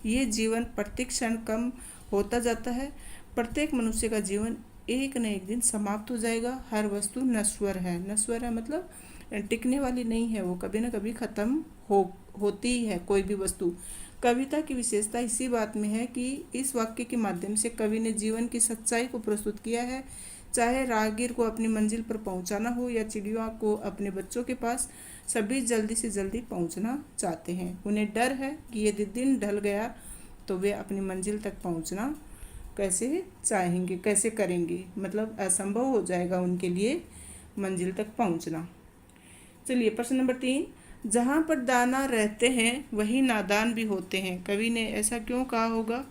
ये जीवन प्रत्येक क्षण कम होता जाता है। प्रत्येक मनुष्य का जीवन एक न एक दिन समाप्त हो जाएगा। हर वस्तु नश्वर है। नश्वर है मतलब टिकने वाली नहीं है, वो कभी न कभी खत्म होती ही है कोई भी वस्तु। कविता की विशेषता इसी बात में है कि इस वाक्य के माध्यम से कवि ने जीवन की सच्चाई को प्रस्तुत किया है। चाहे राहगीर को अपनी मंजिल पर पहुंचाना हो या चिड़िया को अपने बच्चों के पास, सभी जल्दी से जल्दी पहुंचना चाहते हैं। उन्हें डर है कि यदि दिन ढल गया तो वे अपनी मंजिल तक पहुंचना कैसे चाहेंगे, कैसे करेंगे, मतलब असंभव हो जाएगा उनके लिए मंजिल तक पहुंचना। चलिए प्रश्न नंबर 3, जहाँ पर दाना रहते हैं वही नादान भी होते हैं। कवि ने ऐसा क्यों कहा होगा?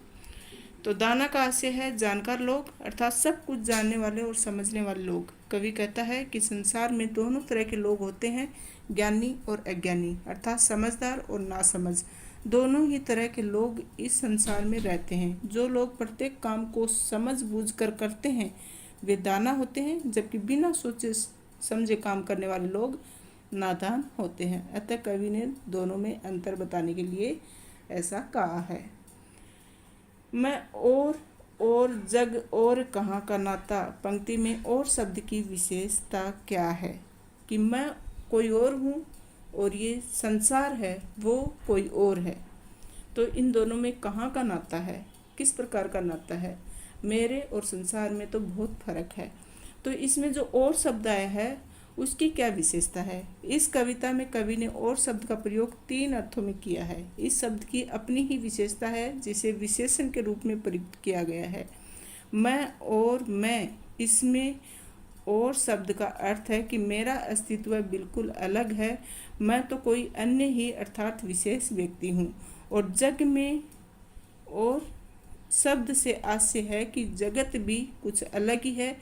तो दाना का आशय है जानकार लोग, अर्थात सब कुछ जानने वाले और समझने वाले लोग। कवि कहता है कि संसार में दोनों तरह के लोग होते हैं, ज्ञानी और अज्ञानी, अर्थात समझदार और नासमझ। दोनों ही तरह के लोग इस संसार में रहते हैं। जो लोग प्रत्येक काम को समझ बूझ कर करते हैं वे दाना होते हैं, जबकि बिना सोचे समझे काम करने वाले लोग नादान होते हैं। अतः कवि ने दोनों में अंतर बताने के लिए ऐसा कहा है। मैं और जग और कहाँ का नाता पंक्ति में और शब्द की विशेषता क्या है? कि मैं कोई और हूँ और ये संसार है वो कोई और है। तो इन दोनों में कहाँ का नाता है, किस प्रकार का नाता है? मेरे और संसार में तो बहुत फर्क है। तो इसमें जो और शब्द आया है उसकी क्या विशेषता है? इस कविता में कवि ने और शब्द का प्रयोग 3 अर्थों में किया है। इस शब्द की अपनी ही विशेषता है जिसे विशेषण के रूप में प्रयुक्त किया गया है। मैं और मैं, इसमें और शब्द का अर्थ है कि मेरा अस्तित्व बिल्कुल अलग है। मैं तो कोई अन्य ही अर्थात विशेष व्यक्ति हूँ। और जग में और शब्द से आशय है कि जगत भी कुछ अलग ही है।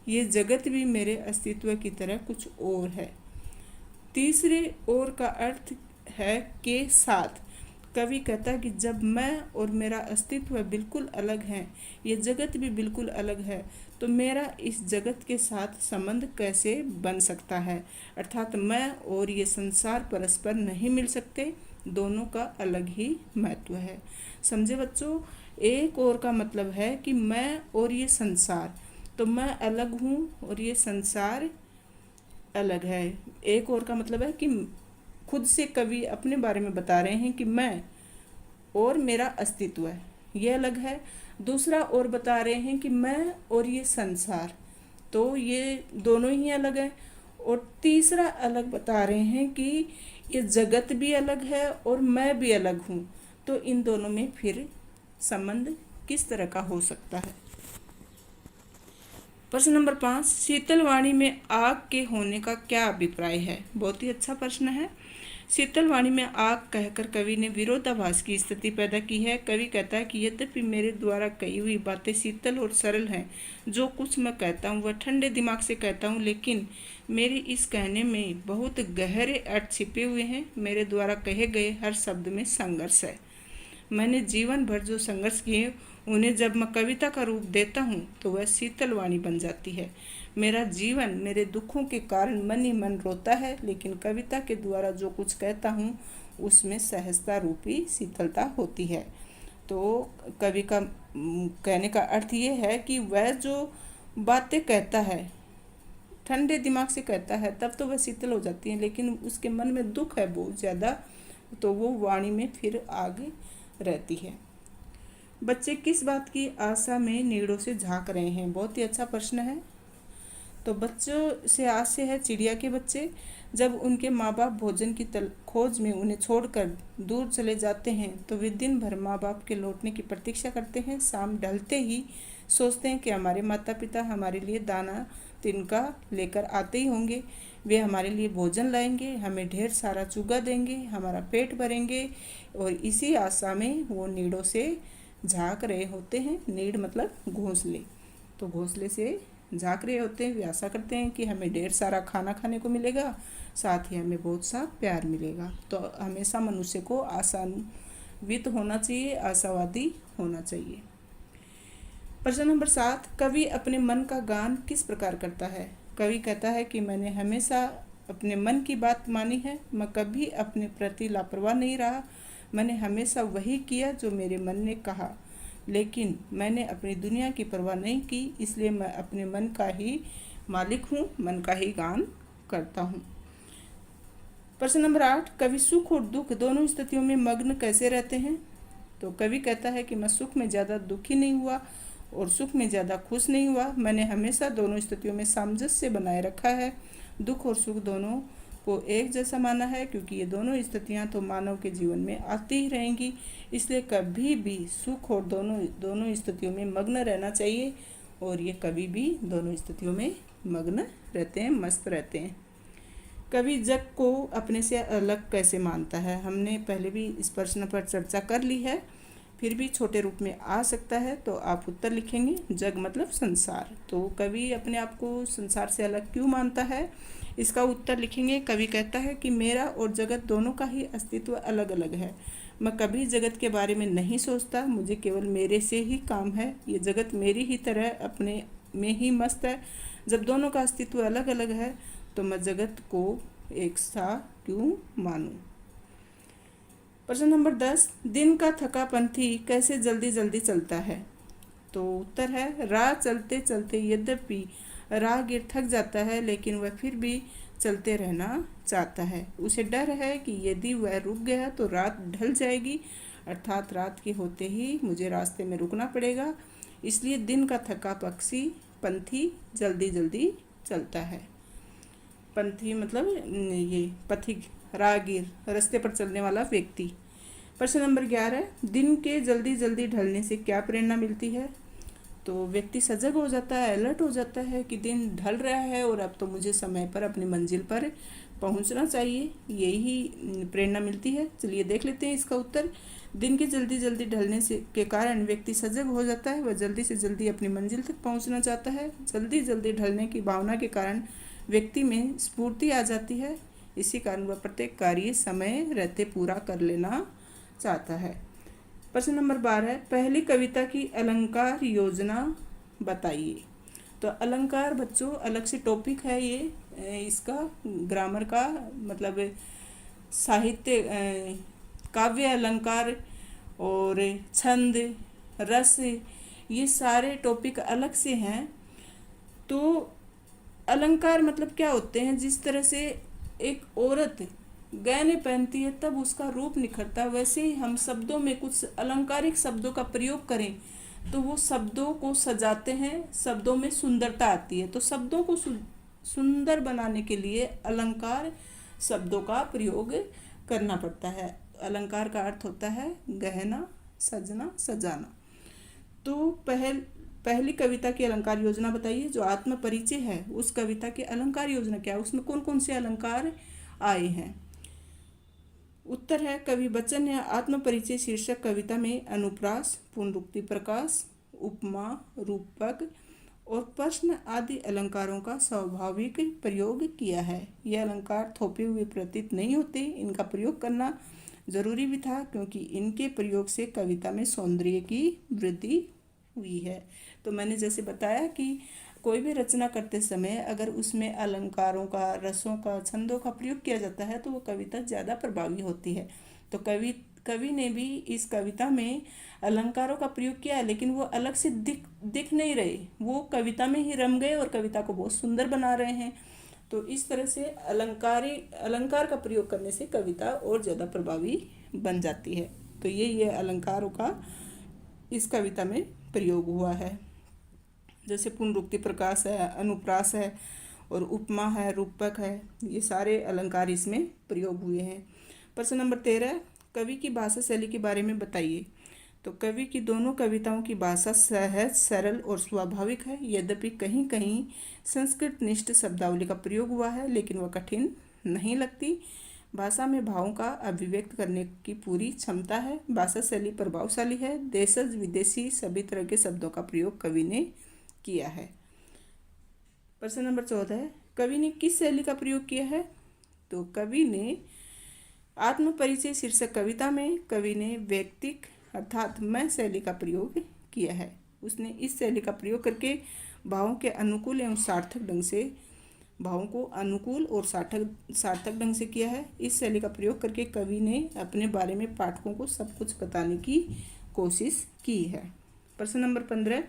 ये जगत भी मेरे अस्तित्व की तरह कुछ और है। तीसरे और का अर्थ है के साथ। कवि कहता है कि जब मैं और मेरा अस्तित्व बिल्कुल अलग हैं, ये जगत भी बिल्कुल अलग है, तो मेरा इस जगत के साथ संबंध कैसे बन सकता है? अर्थात मैं और ये संसार परस्पर नहीं मिल सकते, दोनों का अलग ही महत्व है। समझे बच्चों? एक और का मतलब है कि मैं और ये संसार, तो मैं अलग हूँ और ये संसार अलग है। एक और का मतलब है कि खुद से कवि अपने बारे में बता रहे हैं कि मैं और मेरा अस्तित्व है, ये अलग है। दूसरा और बता रहे हैं कि मैं और ये संसार, तो ये दोनों ही अलग है। और तीसरा अलग बता रहे हैं कि ये जगत भी अलग है और मैं भी अलग हूँ। तो इन दोनों में फिर संबंध किस तरह का हो सकता है। प्रश्न नंबर 5, शीतल वाणी में आग के होने का क्या अभिप्राय है। बहुत ही अच्छा प्रश्न है। शीतल वाणी में आग कहकर कवि ने विरोधाभास की स्थिति पैदा की है। कवि कहता है कि यद्यपि मेरे द्वारा कही हुई बातें शीतल और सरल हैं, जो कुछ मैं कहता हूँ वह ठंडे दिमाग से कहता हूँ, लेकिन मेरे इस कहने में बहुत गहरे अर्थ छिपे हुए हैं। मेरे द्वारा कहे गए हर शब्द में संघर्ष है। मैंने जीवन भर जो संघर्ष किए उन्हें जब मैं कविता का रूप देता हूँ तो वह शीतल वाणी बन जाती है। मेरा जीवन मेरे दुखों के कारण मन ही मन रोता है, लेकिन कविता के द्वारा जो कुछ कहता हूँ उसमें सहजता रूपी शीतलता होती है। तो कवि का कहने का अर्थ ये है कि वह जो बातें कहता है ठंडे दिमाग से कहता है तब तो वह शीतल हो जाती है, लेकिन उसके मन में दुख है बहुत ज़्यादा, तो वो वाणी में फिर आगे रहती है। बच्चे किस बात की आशा में नीड़ों से झांक रहे हैं। बहुत ही अच्छा प्रश्न है। तो बच्चों से आस से है चिड़िया के बच्चे। जब उनके माँ बाप भोजन की खोज में उन्हें छोड़कर दूर चले जाते हैं तो वे दिन भर माँ बाप के लौटने की प्रतीक्षा करते हैं। शाम ढलते ही सोचते हैं कि हमारे माता पिता हमारे लिए दाना तिनका लेकर आते ही होंगे। वे हमारे लिए भोजन लाएंगे, हमें ढेर सारा चुगा देंगे, हमारा पेट भरेंगे, और इसी आशा में वो नीड़ों से झांक रहे होते हैं। नीड़ मतलब घोंसले। तो घोंसले से झांक रहे होते हैं। वे आशा करते हैं कि हमें ढेर सारा खाना खाने को मिलेगा, साथ ही हमें बहुत सा प्यार मिलेगा। तो हमेशा मनुष्य को आशान्वित होना चाहिए, आशावादी होना चाहिए। प्रश्न नंबर 7, कवि अपने मन का गान किस प्रकार करता है। कवि कहता है कि मैंने हमेशा अपने मन की बात मानी है, मैं कभी अपने प्रति लापरवाह नहीं रहा। मैंने हमेशा वही किया जो मेरे मन ने कहा, लेकिन मैंने अपनी दुनिया की परवाह नहीं की, इसलिए मैं अपने मन का ही मालिक हूँ, मन का ही गान करता हूँ। प्रश्न नंबर 8, कवि सुख और दुख दोनों स्थितियों में मग्न कैसे रहते हैं। तो कवि कहता है कि मैं सुख में ज़्यादा दुखी नहीं हुआ और सुख में ज़्यादा खुश नहीं हुआ। मैंने हमेशा दोनों स्थितियों में सामंजस्य बनाए रखा है। दुख और सुख दोनों को एक जैसा माना है, क्योंकि ये दोनों स्थितियां तो मानव के जीवन में आती ही रहेंगी। इसलिए कभी भी सुख और दोनों स्थितियों में मग्न रहना चाहिए, और ये कभी भी दोनों स्थितियों में मग्न रहते हैं, मस्त रहते हैं। कवि जग को अपने से अलग कैसे मानता है। हमने पहले भी इस प्रश्न पर चर्चा कर ली है, फिर भी छोटे रूप में आ सकता है, तो आप उत्तर लिखेंगे। जग मतलब संसार। तो कवि अपने आप को संसार से अलग क्यों मानता है, इसका उत्तर लिखेंगे। कवि कहता है कि मेरा और जगत दोनों का ही अस्तित्व अलग अलग है। मैं कभी जगत के बारे में नहीं सोचता, मुझे केवल मेरे से ही काम है। ये जगत मेरी ही तरह अपने में ही मस्त है। जब दोनों का अस्तित्व अलग अलग है तो मैं जगत को एक सा क्यों मानूं। प्रश्न नंबर 10, दिन का थका पंथी कैसे जल्दी जल्दी चलता है। तो उत्तर है, राह चलते चलते यद्यपि राहगीर थक जाता है, लेकिन वह फिर भी चलते रहना चाहता है। उसे डर है कि यदि वह रुक गया तो रात ढल जाएगी, अर्थात रात के होते ही मुझे रास्ते में रुकना पड़ेगा। इसलिए दिन का थका पंथी जल्दी जल्दी चलता है। पंथी मतलब ये पथिक, राहगीर, रास्ते पर चलने वाला व्यक्ति। प्रश्न नंबर 11, दिन के जल्दी जल्दी ढलने से क्या प्रेरणा मिलती है। तो व्यक्ति सजग हो जाता है, अलर्ट हो जाता है कि दिन ढल रहा है और अब तो मुझे समय पर अपनी मंजिल पर पहुंचना चाहिए, यही प्रेरणा मिलती है। चलिए देख लेते हैं इसका उत्तर। दिन के जल्दी जल्दी ढलने से के कारण व्यक्ति सजग हो जाता है, वह जल्दी से जल्दी अपनी मंजिल तक पहुंचना चाहता है। जल्दी जल्दी ढलने की भावना के कारण व्यक्ति में स्फूर्ति आ जाती है, इसी कारण वह प्रत्येक कार्य समय रहते पूरा कर लेना चाहता है। प्रश्न नंबर 12, पहली कविता की अलंकार योजना बताइए। तो अलंकार बच्चों अलग से टॉपिक है, ये इसका ग्रामर का मतलब साहित्य, काव्य अलंकार और छंद, रस, ये सारे टॉपिक अलग से हैं। तो अलंकार मतलब क्या होते हैं, जिस तरह से एक औरत गहने पहनती है तब उसका रूप निखरता है, वैसे ही हम शब्दों में कुछ अलंकारिक शब्दों का प्रयोग करें तो वो शब्दों को सजाते हैं, शब्दों में सुंदरता आती है। तो शब्दों को सुंदर बनाने के लिए अलंकार शब्दों का प्रयोग करना पड़ता है। अलंकार का अर्थ होता है गहना, सजना, सजाना। तो पहली कविता की अलंकार योजना बताइए। जो आत्म परिचय है उस कविता की अलंकार योजना क्या है, उसमें कौन कौन से अलंकार आए हैं? उत्तर है कवि बच्चन ने आत्म परिचय शीर्षक कविता में अनुप्रास, पुनरुक्ति प्रकाश, उपमा, रूपक और प्रश्न आदि अलंकारों का स्वाभाविक प्रयोग किया है। ये अलंकार थोपे हुए प्रतीत नहीं होते, इनका प्रयोग करना जरूरी भी था क्योंकि इनके प्रयोग से कविता में सौंदर्य की वृद्धि हुई है। तो मैंने जैसे बताया कि कोई भी रचना करते समय अगर उसमें अलंकारों का, रसों का, छंदों का प्रयोग किया जाता है तो वो कविता ज़्यादा प्रभावी होती है। तो कवि ने भी इस कविता में अलंकारों का प्रयोग किया है, लेकिन वो अलग से दिख नहीं रहे, वो कविता में ही रम गए और कविता को बहुत सुंदर बना रहे हैं। तो इस तरह से अलंकार का प्रयोग करने से कविता और ज़्यादा प्रभावी बन जाती है। तो ये अलंकारों का इस कविता में प्रयोग हुआ है। जैसे पुनरुक्ति प्रकाश है, अनुप्रास है और उपमा है, रूपक है, ये सारे अलंकार इसमें प्रयोग हुए हैं। प्रश्न नंबर 13, कवि की भाषा शैली के बारे में बताइए। तो कवि की दोनों कविताओं की भाषा सहज, सरल और स्वाभाविक है। यद्यपि कहीं कहीं संस्कृत निष्ठ शब्दावली का प्रयोग हुआ है, लेकिन वह कठिन नहीं लगती। भाषा में भावों का अभिव्यक्त करने की पूरी क्षमता है। भाषा शैली प्रभावशाली है। देशज विदेशी सभी तरह के शब्दों का प्रयोग कवि ने किया है। प्रश्न नंबर 14, कवि ने किस शैली का प्रयोग किया है? तो कवि ने आत्म परिचय शीर्षक कविता में कवि ने वैयक्तिक अर्थात मैं शैली का प्रयोग किया है। उसने इस शैली का प्रयोग करके भावों के अनुकूल एवं सार्थक ढंग से भावों को अनुकूल और सार्थक ढंग से किया है। इस शैली का प्रयोग करके कवि ने अपने बारे में पाठकों को सब कुछ बताने की कोशिश की है। प्रश्न नंबर 15,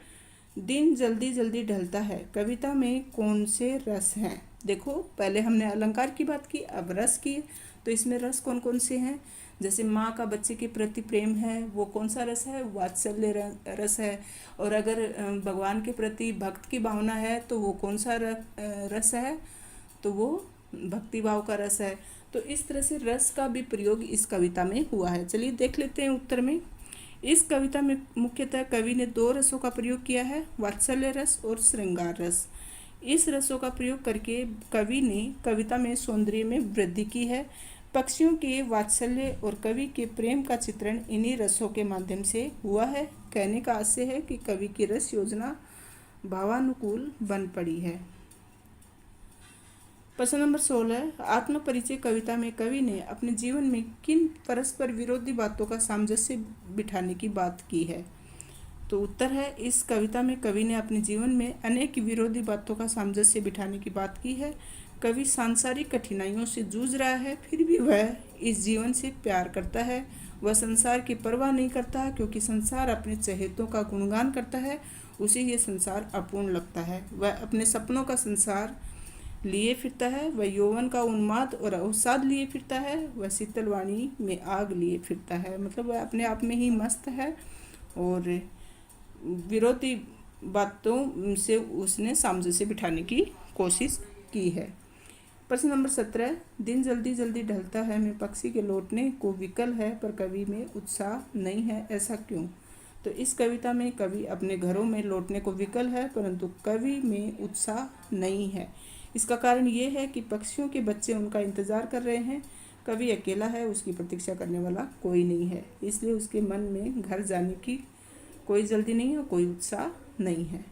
दिन जल्दी जल्दी ढलता है कविता में कौन से रस हैं? देखो, पहले हमने अलंकार की बात की, अब रस की। तो इसमें रस कौन कौन से हैं? जैसे माँ का बच्चे के प्रति प्रेम है, वो कौन सा रस है? वात्सल्य रस है। और अगर भगवान के प्रति भक्त की भावना है तो वो कौन सा रस है? तो वो भक्ति भाव का रस है। तो इस तरह से रस का भी प्रयोग इस कविता में हुआ है। चलिए देख लेते हैं उत्तर में। इस कविता में मुख्यतः कवि ने 2 रसों का प्रयोग किया है, वात्सल्य रस और श्रृंगार रस। इस रसों का प्रयोग करके कवि ने कविता में सौंदर्य में वृद्धि की है। पक्षियों के वात्सल्य और कवि के प्रेम का चित्रण इन्हीं रसों के माध्यम से हुआ है। कहने का आशय है कि कवि की रस योजना भावानुकूल बन पड़ी है। प्रश्न नंबर 16, आत्म परिचय कविता में कवि ने अपने जीवन में किन परस्पर विरोधी बातों का सामंजस्य बिठाने की बात की है? तो उत्तर है इस कविता में कवि ने अपने जीवन में अनेक विरोधी बातों का सामंजस्य बिठाने की बात की है। कवि सांसारिक कठिनाइयों से जूझ रहा है, फिर भी वह इस जीवन से प्यार करता है। वह संसार की परवाह नहीं करता क्योंकि संसार अपने चहेतों का गुणगान करता है, उसे ये संसार अपूर्ण लगता है। वह अपने सपनों का संसार लिए फिरता है, वह यौवन का उन्माद और अवसाद लिए फिरता है, वह शीतलवाणी में आग लिए फिरता है। मतलब वह अपने आप में ही मस्त है और विरोधी बातों से उसने सामंजस्य बिठाने की कोशिश की है। प्रश्न नंबर 17, दिन जल्दी जल्दी ढलता है में पक्षी के लौटने को विकल है पर कवि में उत्साह नहीं है, ऐसा क्यों? तो इस कविता में कवि अपने घरों में लौटने को विकल है परंतु कवि में उत्साह नहीं है। इसका कारण ये है कि पक्षियों के बच्चे उनका इंतज़ार कर रहे हैं। कवि अकेला है, उसकी प्रतीक्षा करने वाला कोई नहीं है, इसलिए उसके मन में घर जाने की कोई जल्दी नहीं है, कोई उत्साह नहीं है।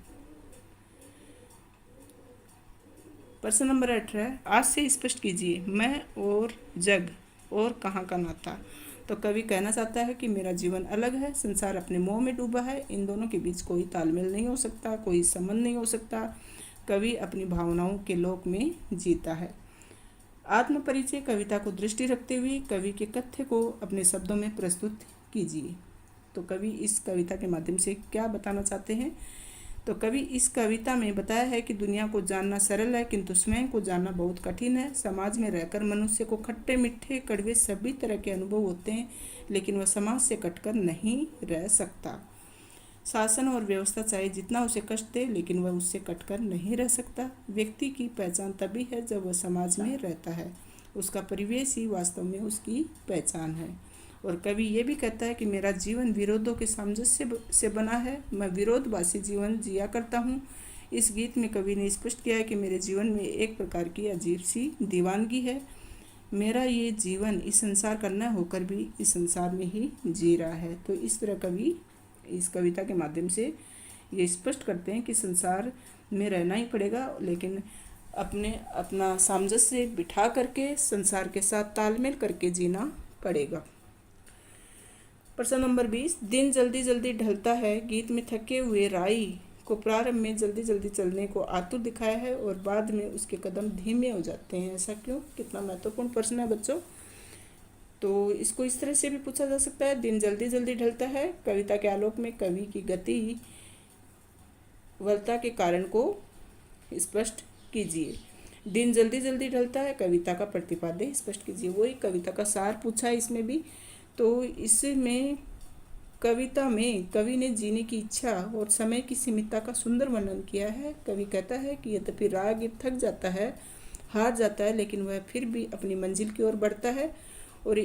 प्रश्न नंबर 18, आज से स्पष्ट कीजिए मैं और जग और कहाँ का नाता। तो कवि कहना चाहता है कि मेरा जीवन अलग है, संसार अपने मोह में डूबा है, इन दोनों के बीच कोई तालमेल नहीं हो सकता, कोई संबंध नहीं हो सकता। कवि अपनी भावनाओं के लोक में जीता है। आत्म परिचय कविता को दृष्टि रखते हुए कवि के कथ्य को अपने शब्दों में प्रस्तुत कीजिए। तो कवि इस कविता के माध्यम से क्या बताना चाहते हैं? तो कवि इस कविता में बताया है कि दुनिया को जानना सरल है किंतु स्वयं को जानना बहुत कठिन है। समाज में रहकर मनुष्य को खट्टे मीठे कड़वे सभी तरह के अनुभव होते हैं, लेकिन वह समाज से कटकर नहीं रह सकता। शासन और व्यवस्था चाहे जितना उसे कष्ट दे, लेकिन वह उससे कटकर नहीं रह सकता। व्यक्ति की पहचान तभी है जब वह समाज में रहता है, उसका परिवेश ही वास्तव में उसकी पहचान है। और कवि ये भी कहता है कि मेरा जीवन विरोधों के सामंजस्य से बना है, मैं विरोधवासी जीवन जिया करता हूँ। इस गीत में कवि ने स्पष्ट किया है कि मेरे जीवन में एक प्रकार की अजीब सी दीवानगी है। मेरा ये जीवन इस संसार का न होकर भी इस संसार में ही जी रहा है। तो इस तरह कवि इस कविता के माध्यम से ये स्पष्ट करते हैं कि संसार में रहना ही पड़ेगा, लेकिन अपना सामंजस्य बिठा करके संसार के साथ तालमेल करके जीना पड़ेगा। प्रश्न नंबर 20, दिन जल्दी जल्दी ढलता है। गीत में थके हुए राई को प्रारंभ में जल्दी जल्दी चलने को आतुर दिखाया है और बाद में उसके कदम धीमे हो जाते हैं। ऐसा क्यों? कितना महत्वपूर्ण प्रश्न है बच्चों। तो इसको इस तरह से भी पूछा जा सकता है, दिन जल्दी जल्दी ढलता है। कविता के आलोक में कवि की गति वलता के कारण को स्पष्ट कीजिए। दिन जल्दी जल्दी ढलता है, कविता का प्रतिपाद्य स्पष्ट कीजिए। वही कविता का सार पूछा है इसमें भी। तो इसमें कविता में कवि ने जीने की इच्छा और समय की सीमितता का सुंदर वर्णन किया है। कवि कहता है कि यद्यपि राहगीर थक जाता है, हार जाता है, लेकिन वह फिर भी अपनी मंजिल की ओर बढ़ता है और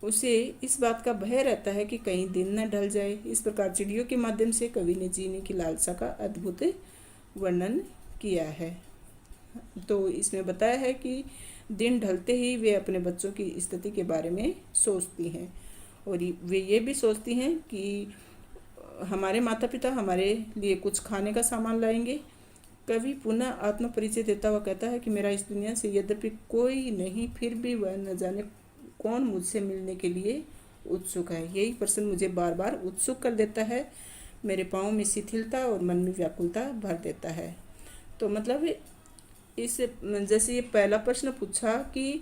उसे इस बात का भय रहता है कि कहीं दिन न ढल जाए। इस प्रकार चिड़ियों के माध्यम से कवि ने जीने की लालसा का अद्भुत वर्णन किया है। तो इसमें बताया है कि दिन ढलते ही वे अपने बच्चों की स्थिति के बारे में सोचती हैं और वे ये भी सोचती हैं कि हमारे माता पिता हमारे लिए कुछ खाने का सामान लाएंगे। कवि पुनः आत्म परिचय देता हुआ कहता है कि मेरा इस दुनिया से यद्यपि कोई नहीं, फिर भी वह न जाने कौन मुझसे मिलने के लिए उत्सुक है। यही प्रश्न मुझे बार बार उत्सुक कर देता है, मेरे पाँव में शिथिलता और मन में व्याकुलता भर देता है। तो मतलब इस जैसे ये पहला प्रश्न पूछा कि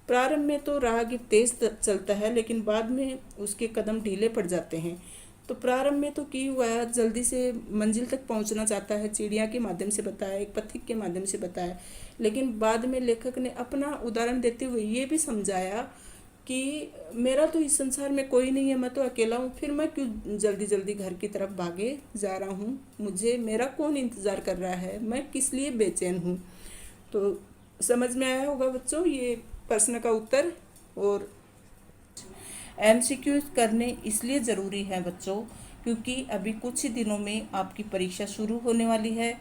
प्रारंभ में तो राहगीर तेज चलता है, लेकिन बाद में उसके कदम ढीले पड़ जाते हैं। तो प्रारंभ में तो की हुआ जल्दी से मंजिल तक पहुंचना चाहता है, चिड़िया के माध्यम से बताया, एक पथिक के माध्यम से बताया, लेकिन बाद में लेखक ने अपना उदाहरण देते हुए ये भी समझाया कि मेरा तो इस संसार में कोई नहीं है, मैं तो अकेला हूँ, फिर मैं क्यों जल्दी जल्दी घर की तरफ भागे जा रहा हूँ, मुझे मेरा कौन इंतज़ार कर रहा है, मैं किस लिए बेचैन हूँ। तो समझ में आया होगा बच्चों ये प्रश्न का उत्तर। और MCQ करने इसलिए ज़रूरी है बच्चों क्योंकि अभी कुछ ही दिनों में आपकी परीक्षा शुरू होने वाली है।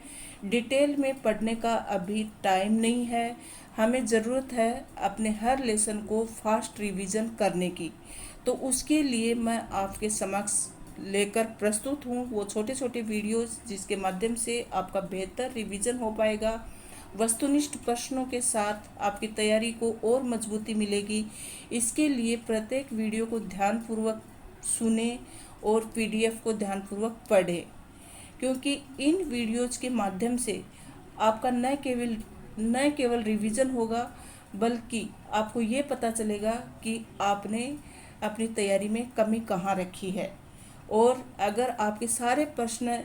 डिटेल में पढ़ने का अभी टाइम नहीं है, हमें ज़रूरत है अपने हर लेसन को फास्ट रिवीजन करने की। तो उसके लिए मैं आपके समक्ष लेकर प्रस्तुत हूँ वो छोटे छोटे वीडियोस जिसके माध्यम से आपका बेहतर रिवीजन हो पाएगा। वस्तुनिष्ठ प्रश्नों के साथ आपकी तैयारी को और मजबूती मिलेगी। इसके लिए प्रत्येक वीडियो को ध्यानपूर्वक सुने और PDF को ध्यानपूर्वक पढ़ें, क्योंकि इन वीडियोज के माध्यम से आपका न केवल रिवीजन होगा, बल्कि आपको ये पता चलेगा कि आपने अपनी तैयारी में कमी कहाँ रखी है। और अगर आपके सारे प्रश्न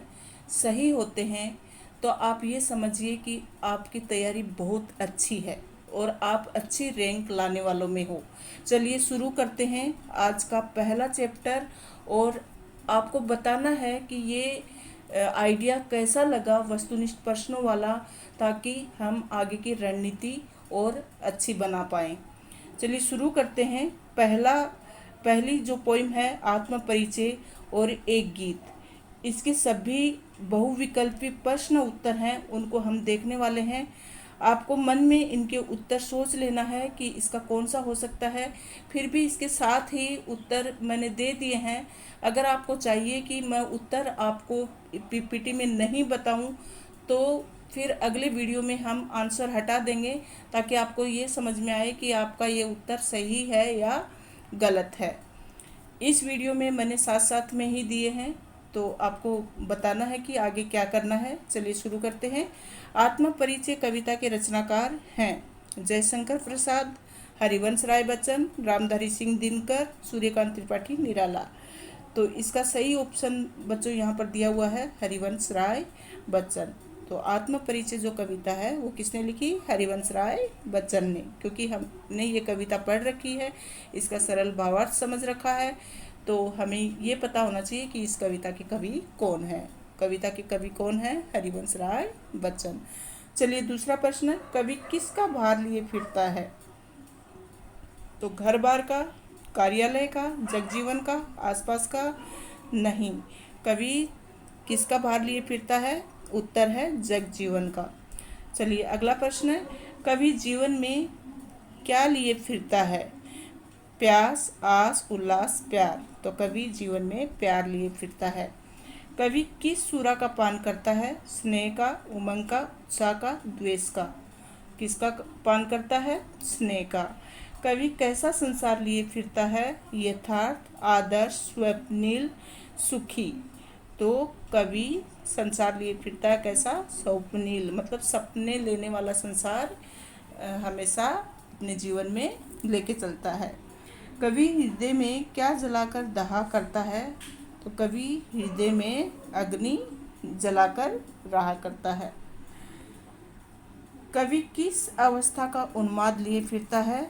सही होते हैं तो आप ये समझिए कि आपकी तैयारी बहुत अच्छी है और आप अच्छी रैंक लाने वालों में हो। चलिए शुरू करते हैं आज का पहला चैप्टर और आपको बताना है कि ये आइडिया कैसा लगा वस्तुनिष्ठ प्रश्नों वाला, ताकि हम आगे की रणनीति और अच्छी बना पाएँ। चलिए शुरू करते हैं। पहली जो पोइम है आत्म परिचय और एक गीत। इसके सभी बहुविकल्पी प्रश्न उत्तर हैं, उनको हम देखने वाले हैं। आपको मन में इनके उत्तर सोच लेना है कि इसका कौन सा हो सकता है। फिर भी इसके साथ ही उत्तर मैंने दे दिए हैं। अगर आपको चाहिए कि मैं उत्तर आपको PPT में नहीं बताऊं, तो फिर अगले वीडियो में हम आंसर हटा देंगे ताकि आपको ये समझ में आए कि आपका ये उत्तर सही है या गलत है। इस वीडियो में मैंने साथ साथ में ही दिए हैं, तो आपको बताना है कि आगे क्या करना है। चलिए शुरू करते हैं। आत्म परिचय कविता के रचनाकार हैं जयशंकर प्रसाद, हरिवंश राय बच्चन, रामधारी सिंह दिनकर, सूर्यकांत त्रिपाठी निराला। तो इसका सही ऑप्शन बच्चों यहाँ पर दिया हुआ है हरिवंश राय बच्चन। तो आत्म परिचय जो कविता है वो किसने लिखी? हरिवंश राय बच्चन ने। क्योंकि हमने ये कविता पढ़ रखी है, इसका सरल भावार्थ समझ रखा है, तो हमें ये पता होना चाहिए कि इस कविता के कवि कौन है। कविता के कवि कौन है? हरिवंश राय बच्चन। चलिए दूसरा प्रश्न, कवि किसका भार लिए फिरता है? तो घर बार का, कार्यालय का, जगजीवन का, आसपास का? नहीं। कवि किसका भार लिए फिरता है? उत्तर है जगजीवन का। चलिए अगला प्रश्न है, कवि जीवन में क्या लिए फिरता है? प्यास, आस, उल्लास, प्यार। तो कवि जीवन में प्यार लिए फिरता है। कवि किस सुरा का पान करता है? स्नेह का, उमंग का, उत्साह का, द्वेष का? किसका पान करता है? स्नेह का। कवि कैसा संसार लिए फिरता है? यथार्थ, आदर्श, स्वप्निल, सुखी। तो कवि संसार लिए फिरता है कैसा? स्वप्निल, मतलब सपने लेने वाला संसार हमेशा अपने जीवन में लेके चलता है। कवि हृदय में क्या जलाकर दाह करता है? तो कवि हृदय में अग्नि जलाकर राह करता है। कवि किस अवस्था का उन्माद लिए फिरता है?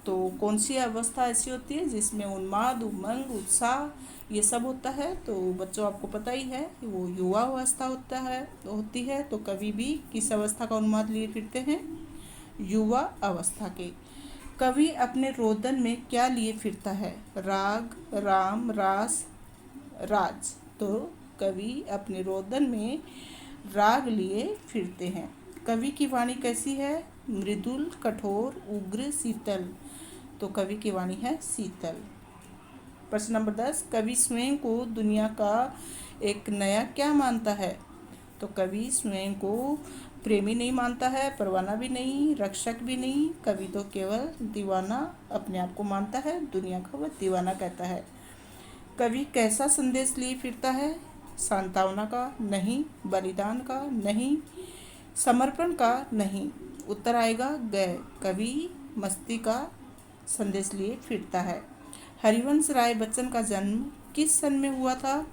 तो कौन सी अवस्था ऐसी होती है जिसमें उन्माद, उमंग, उत्साह ये सब होता है? तो बच्चों आपको पता ही है वो युवा अवस्था होती है। तो कवि भी किस अवस्था का उन्माद लिए फिरते हैं? युवा अवस्था के। कवि अपने रोदन में क्या लिए फिरता है? राग, राम, रास, राज। तो कवि अपने रोदन में राग लिए फिरते हैं। कवि की वाणी कैसी है? मृदुल, कठोर, उग्र, शीतल। तो कवि की वाणी है शीतल। प्रश्न नंबर 10, कवि स्वयं को दुनिया का एक नया क्या मानता है? तो कवि स्वयं को प्रेमी नहीं मानता है, परवाना भी नहीं, रक्षक भी नहीं। कवि तो केवल दीवाना अपने आप को मानता है, दुनिया का वह दीवाना कहता है। कवि कैसा संदेश लिए फिरता है? सांत्वना का? नहीं। बलिदान का? नहीं। समर्पण का? नहीं। उत्तर आएगा गए। कवि मस्ती का संदेश लिए फिरता है। हरिवंश राय बच्चन का जन्म किस सन में हुआ था?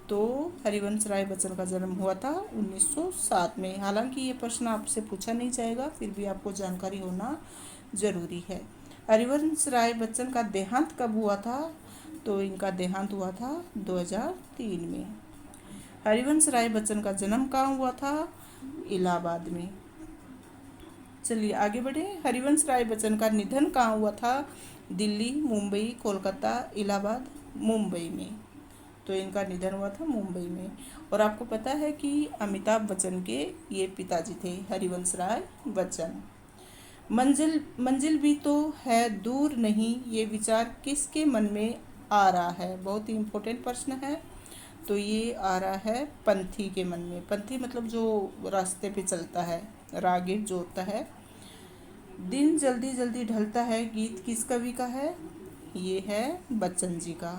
तो हरिवंश राय बच्चन का जन्म हुआ था 1907 में। हालांकि ये प्रश्न आपसे पूछा नहीं जाएगा, फिर भी आपको जानकारी होना जरूरी है। हरिवंश राय बच्चन का देहांत कब हुआ था? तो इनका देहांत हुआ था 2003 में। हरिवंश राय बच्चन का जन्म कहाँ हुआ था? इलाहाबाद में। चलिए आगे बढ़े। हरिवंश राय बच्चन का निधन कहाँ हुआ था? दिल्ली, मुंबई, कोलकाता, इलाहाबाद? मुंबई में। तो इनका निधन हुआ था मुंबई में। और आपको पता है कि अमिताभ बच्चन के ये पिताजी थे, हरिवंश राय बच्चन। मंजिल मंजिल भी तो है दूर नहीं, ये विचार किसके मन में आ रहा है? बहुत ही इम्पोर्टेंट प्रश्न है। तो ये आ रहा है पंथी के मन में। पंथी मतलब जो रास्ते पे चलता है, राहगीर जो होता है। दिन जल्दी जल्दी ढलता है गीत किस कवि का है? ये है बच्चन जी का।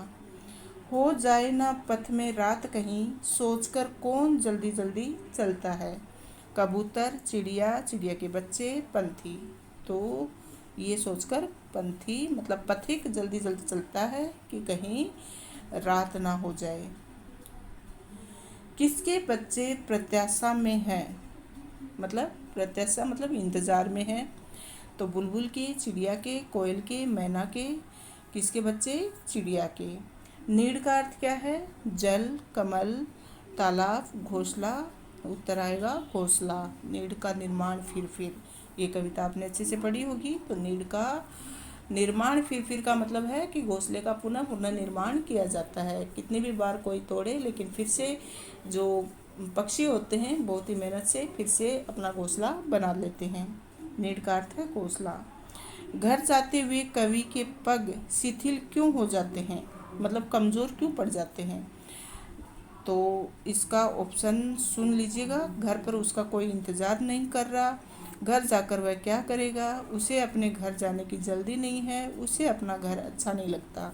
हो जाए ना पथ में रात कहीं, सोचकर कौन जल्दी जल्दी चलता है? कबूतर, चिड़िया, चिड़िया के बच्चे, पंथी। तो ये सोचकर पंथी मतलब पथिक जल्दी जल्दी चलता है कि कहीं रात ना हो जाए। किसके बच्चे प्रत्याशा में हैं? मतलब प्रत्याशा मतलब इंतज़ार में है। तो बुलबुल के, चिड़िया के, कोयल के, मैना के? किसके बच्चे? चिड़िया के। नीड़ का अर्थ क्या है? जल, कमल, तालाब, घोंसला? उत्तर आएगा घोंसला। नीड़ का निर्माण फिर ये कविता आपने अच्छे से पढ़ी होगी। तो नीड़ का निर्माण फिर का मतलब है कि घोंसले का पुनः पुनः निर्माण किया जाता है। कितनी भी बार कोई तोड़े लेकिन फिर से जो पक्षी होते हैं बहुत ही मेहनत से फिर से अपना घोंसला बना लेते हैं। नीड़ का अर्थ है घोंसला। घर जाते हुए कवि के पग शिथिल क्यों हो जाते हैं? मतलब कमज़ोर क्यों पड़ जाते हैं? तो इसका ऑप्शन सुन लीजिएगा। घर पर उसका कोई इंतज़ार नहीं कर रहा, घर जाकर वह क्या करेगा, उसे अपने घर जाने की जल्दी नहीं है, उसे अपना घर अच्छा नहीं लगता।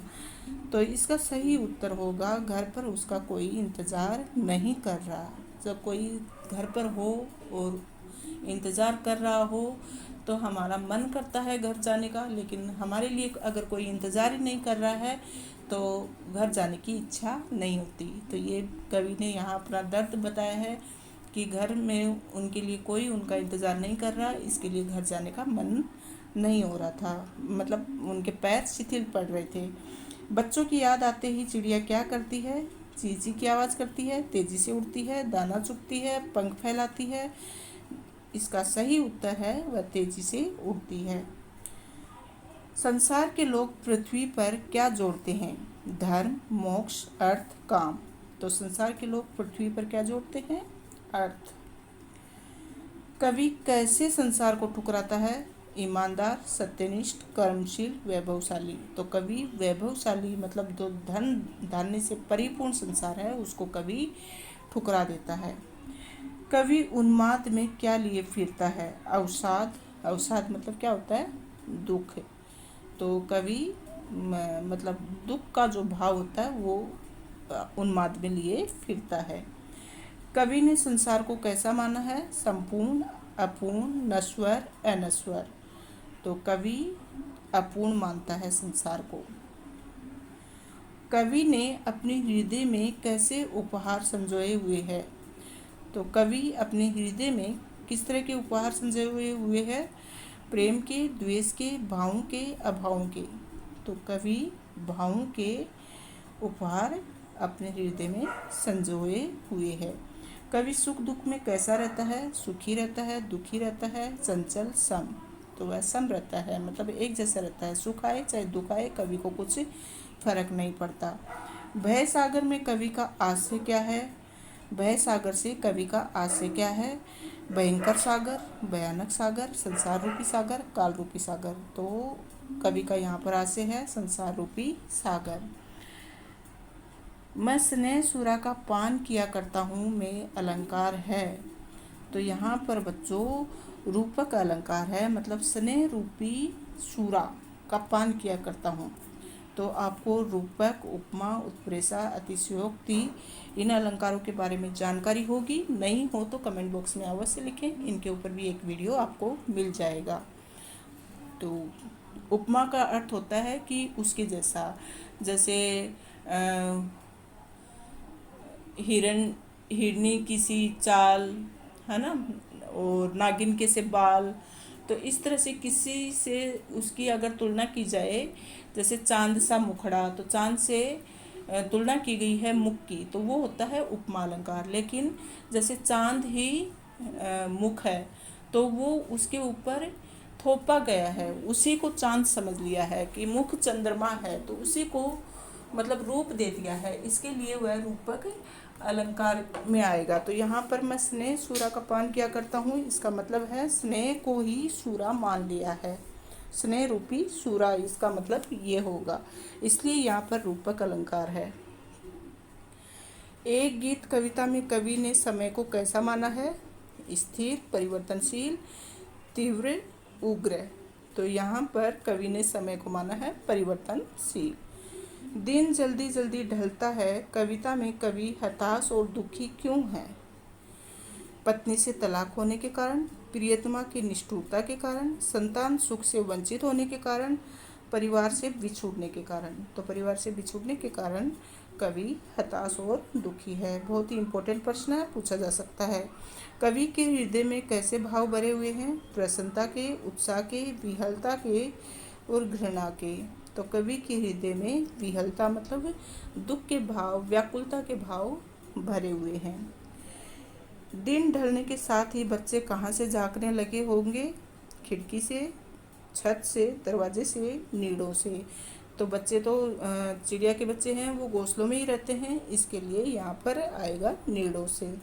तो इसका सही उत्तर होगा घर पर उसका कोई इंतज़ार नहीं कर रहा। जब कोई घर पर हो और इंतज़ार कर रहा हो तो हमारा मन करता है घर जाने का, लेकिन हमारे लिए अगर कोई इंतज़ार ही नहीं कर रहा है तो घर जाने की इच्छा नहीं होती। तो ये कवि ने यहाँ अपना दर्द बताया है कि घर में उनके लिए कोई उनका इंतज़ार नहीं कर रहा, इसके लिए घर जाने का मन नहीं हो रहा था। मतलब उनके पैर शिथिल पड़ रहे थे। बच्चों की याद आते ही चिड़िया क्या करती है? चींची की आवाज़ करती है, तेज़ी से उड़ती है, दाना चुगती है, पंख फैलाती है? इसका सही उत्तर है वह तेज़ी से उड़ती है। संसार के लोग पृथ्वी पर क्या जोड़ते हैं? धर्म, मोक्ष, अर्थ, काम। तो संसार के लोग पृथ्वी पर क्या जोड़ते हैं? अर्थ। कवि कैसे संसार को ठुकराता है? ईमानदार, सत्यनिष्ठ, कर्मशील, वैभवशाली। तो कवि वैभवशाली मतलब जो धन धान्य से परिपूर्ण संसार है उसको कवि ठुकरा देता है। कवि उन्माद में क्या लिए फिरता है? अवसाद। अवसाद मतलब क्या होता है? दुख। तो कवि मतलब दुख का जो भाव होता है वो उन्माद में लिए फिरता है। कवि ने संसार को कैसा माना है? संपूर्ण, अपूर्ण, नश्वर, अनश्वर। तो कवि अपूर्ण मानता है संसार को। कवि ने अपने हृदय में कैसे उपहार संजोए हुए हैं? तो कवि अपने हृदय में किस तरह के उपहार संजोए हुए हैं? प्रेम के, द्वेष के, भावों के, अभावों के। तो कवि भावों के उपहार अपने हृदय में संजोए हुए हैं। कवि सुख दुख में कैसा रहता है? सुखी रहता है, दुखी रहता है, चंचल, सम। तो वह सम रहता है मतलब एक जैसा रहता है। सुख आए चाहे दुख आए कवि को कुछ फर्क नहीं पड़ता। भय सागर में कवि का आशय क्या है? भय सागर से कवि का आशय क्या है? भयंकर सागर, भयानक सागर, संसार रूपी सागर, काल रूपी सागर। तो कवि का यहाँ पर आशय है संसार रूपी सागर। मैं स्नेह सुरा का पान किया करता हूँ में अलंकार है। तो यहाँ पर बच्चों रूपक अलंकार है मतलब स्नेह रूपी सुरा का पान किया करता हूँ। तो आपको रूपक, उपमा, उत्प्रेक्षा, अतिशयोक्ति इन अलंकारों के बारे में जानकारी होगी। नहीं हो तो कमेंट बॉक्स में अवश्य लिखें, इनके ऊपर भी एक वीडियो आपको मिल जाएगा। तो उपमा का अर्थ होता है कि उसके जैसा, जैसे हिरनी की सी चाल है ना, और नागिन के से बाल। तो इस तरह से किसी से उसकी अगर तुलना की जाए, जैसे चांद सा मुखड़ा, तो चांद से तुलना की गई है मुख की, तो वो होता है उपमा अलंकार। लेकिन जैसे चांद ही मुख है तो वो उसके ऊपर थोपा गया है, उसी को चांद समझ लिया है कि मुख चंद्रमा है, तो उसी को मतलब रूप दे दिया है, इसके लिए वह रूपक अलंकार में आएगा। तो यहाँ पर मैं स्नेह सूरा का पान किया करता हूँ, इसका मतलब है स्नेह को ही सूरा मान लिया है, स्नेह रूपी सूरा, इसका मतलब ये होगा, इसलिए यहाँ पर रूपक अलंकार है। एक गीत कविता में कवि ने समय को कैसा माना है? स्थिर, परिवर्तनशील, तीव्र, उग्र। तो यहाँ पर कवि ने समय को माना है परिवर्तनशील। दिन जल्दी जल्दी ढलता है कविता में कवि हताश और दुखी क्यों है? पत्नी से तलाक होने के कारण, प्रियतमा की निष्ठुरता के कारण, संतान सुख से वंचित होने के कारण, परिवार से बिछुड़ने के कारण। तो परिवार से बिछुड़ने के कारण कवि हताश और दुखी है। बहुत ही इम्पोर्टेंट प्रश्न है, पूछा जा सकता है। कवि के हृदय में कैसे भाव भरे हुए हैं? प्रसन्नता के, उत्साह के, विहलता के और घृणा के। तो कवि के हृदय में विहलता मतलब दुख के भाव, व्याकुलता के भाव भरे हुए हैं। दिन ढलने के साथ ही बच्चे कहाँ से झांकने लगे होंगे? खिड़की से, छत से, दरवाजे से, नीड़ों से। तो बच्चे तो चिड़िया के बच्चे हैं, वो घोंसलों में ही रहते हैं, इसके लिए यहाँ पर आएगा नीड़ों से।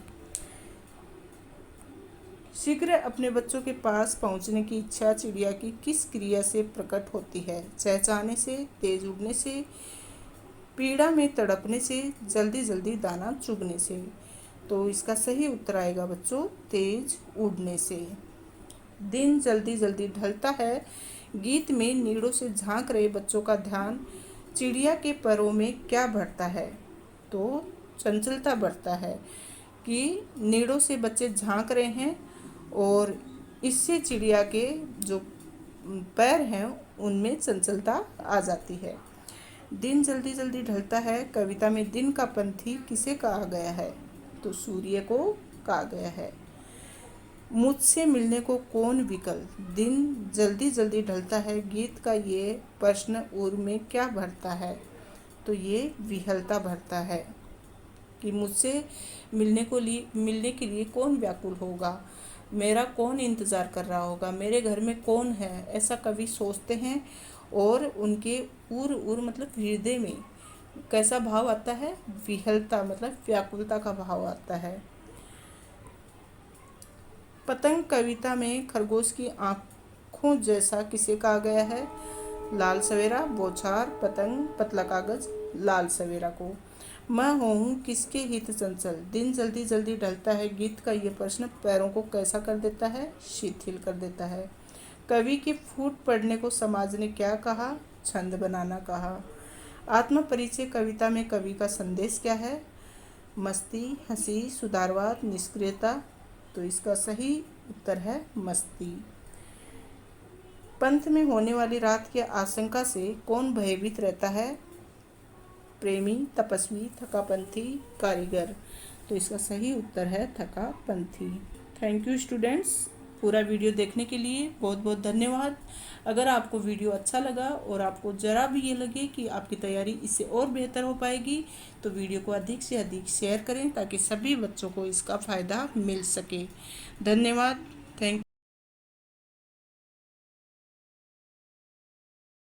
शीघ्र अपने बच्चों के पास पहुंचने की इच्छा चिड़िया की किस क्रिया से प्रकट होती है? चहचहाने से, तेज उड़ने से, पीड़ा में तड़पने से, जल्दी जल्दी दाना चुगने से। तो इसका सही उत्तर आएगा बच्चों तेज उड़ने से। दिन जल्दी जल्दी ढलता है गीत में नीड़ों से झांक रहे बच्चों का ध्यान चिड़िया के परों में क्या बढ़ता है? तो चंचलता बढ़ता है कि नीड़ों से बच्चे झांक रहे हैं और इससे चिड़िया के जो पैर हैं उनमें चंचलता आ जाती है। दिन जल्दी जल्दी ढलता है कविता में दिन का पंथी किसे कहा गया है? तो सूर्य को कहा गया है। मुझसे मिलने को कौन विकल? दिन जल्दी जल्दी ढलता है गीत का ये प्रश्न उर में क्या भरता है? तो ये विहलता भरता है कि मुझसे मिलने के लिए कौन व्याकुल होगा, मेरा कौन इंतज़ार कर रहा होगा, मेरे घर में कौन है, ऐसा कवि सोचते हैं और उनके उर उर मतलब हृदय में कैसा भाव आता है, विहलता मतलब व्याकुलता का भाव आता है। पतंग कविता में खरगोश की आँखों जैसा किसे कहा गया है? लाल सवेरा, बौछार, पतंग, पतला कागज, लाल सवेरा को। मैं हूँ किसके हित चंचल, दिन जल्दी जल्दी ढलता है, गीत का ये प्रश्न पैरों को कैसा कर देता है? शिथिल कर देता है। कवि के फूट पड़ने को समाज ने क्या कहा? छंद बनाना कहा। आत्म परिचय कविता में कवि का संदेश क्या है? मस्ती, हंसी, सुधारवाद, निष्क्रियता। तो इसका सही उत्तर है मस्ती। पंथ में होने वाली रात की आशंका से कौन भयभीत रहता है? प्रेमी, तपस्वी, थकापंथी, कारीगर। तो इसका सही उत्तर है थकापंथी। थैंक यू स्टूडेंट्स, पूरा वीडियो देखने के लिए बहुत बहुत धन्यवाद। अगर आपको वीडियो अच्छा लगा और आपको ज़रा भी ये लगे कि आपकी तैयारी इससे और बेहतर हो पाएगी तो वीडियो को अधिक से अधिक शेयर करें ताकि सभी बच्चों को इसका फ़ायदा मिल सके। धन्यवाद।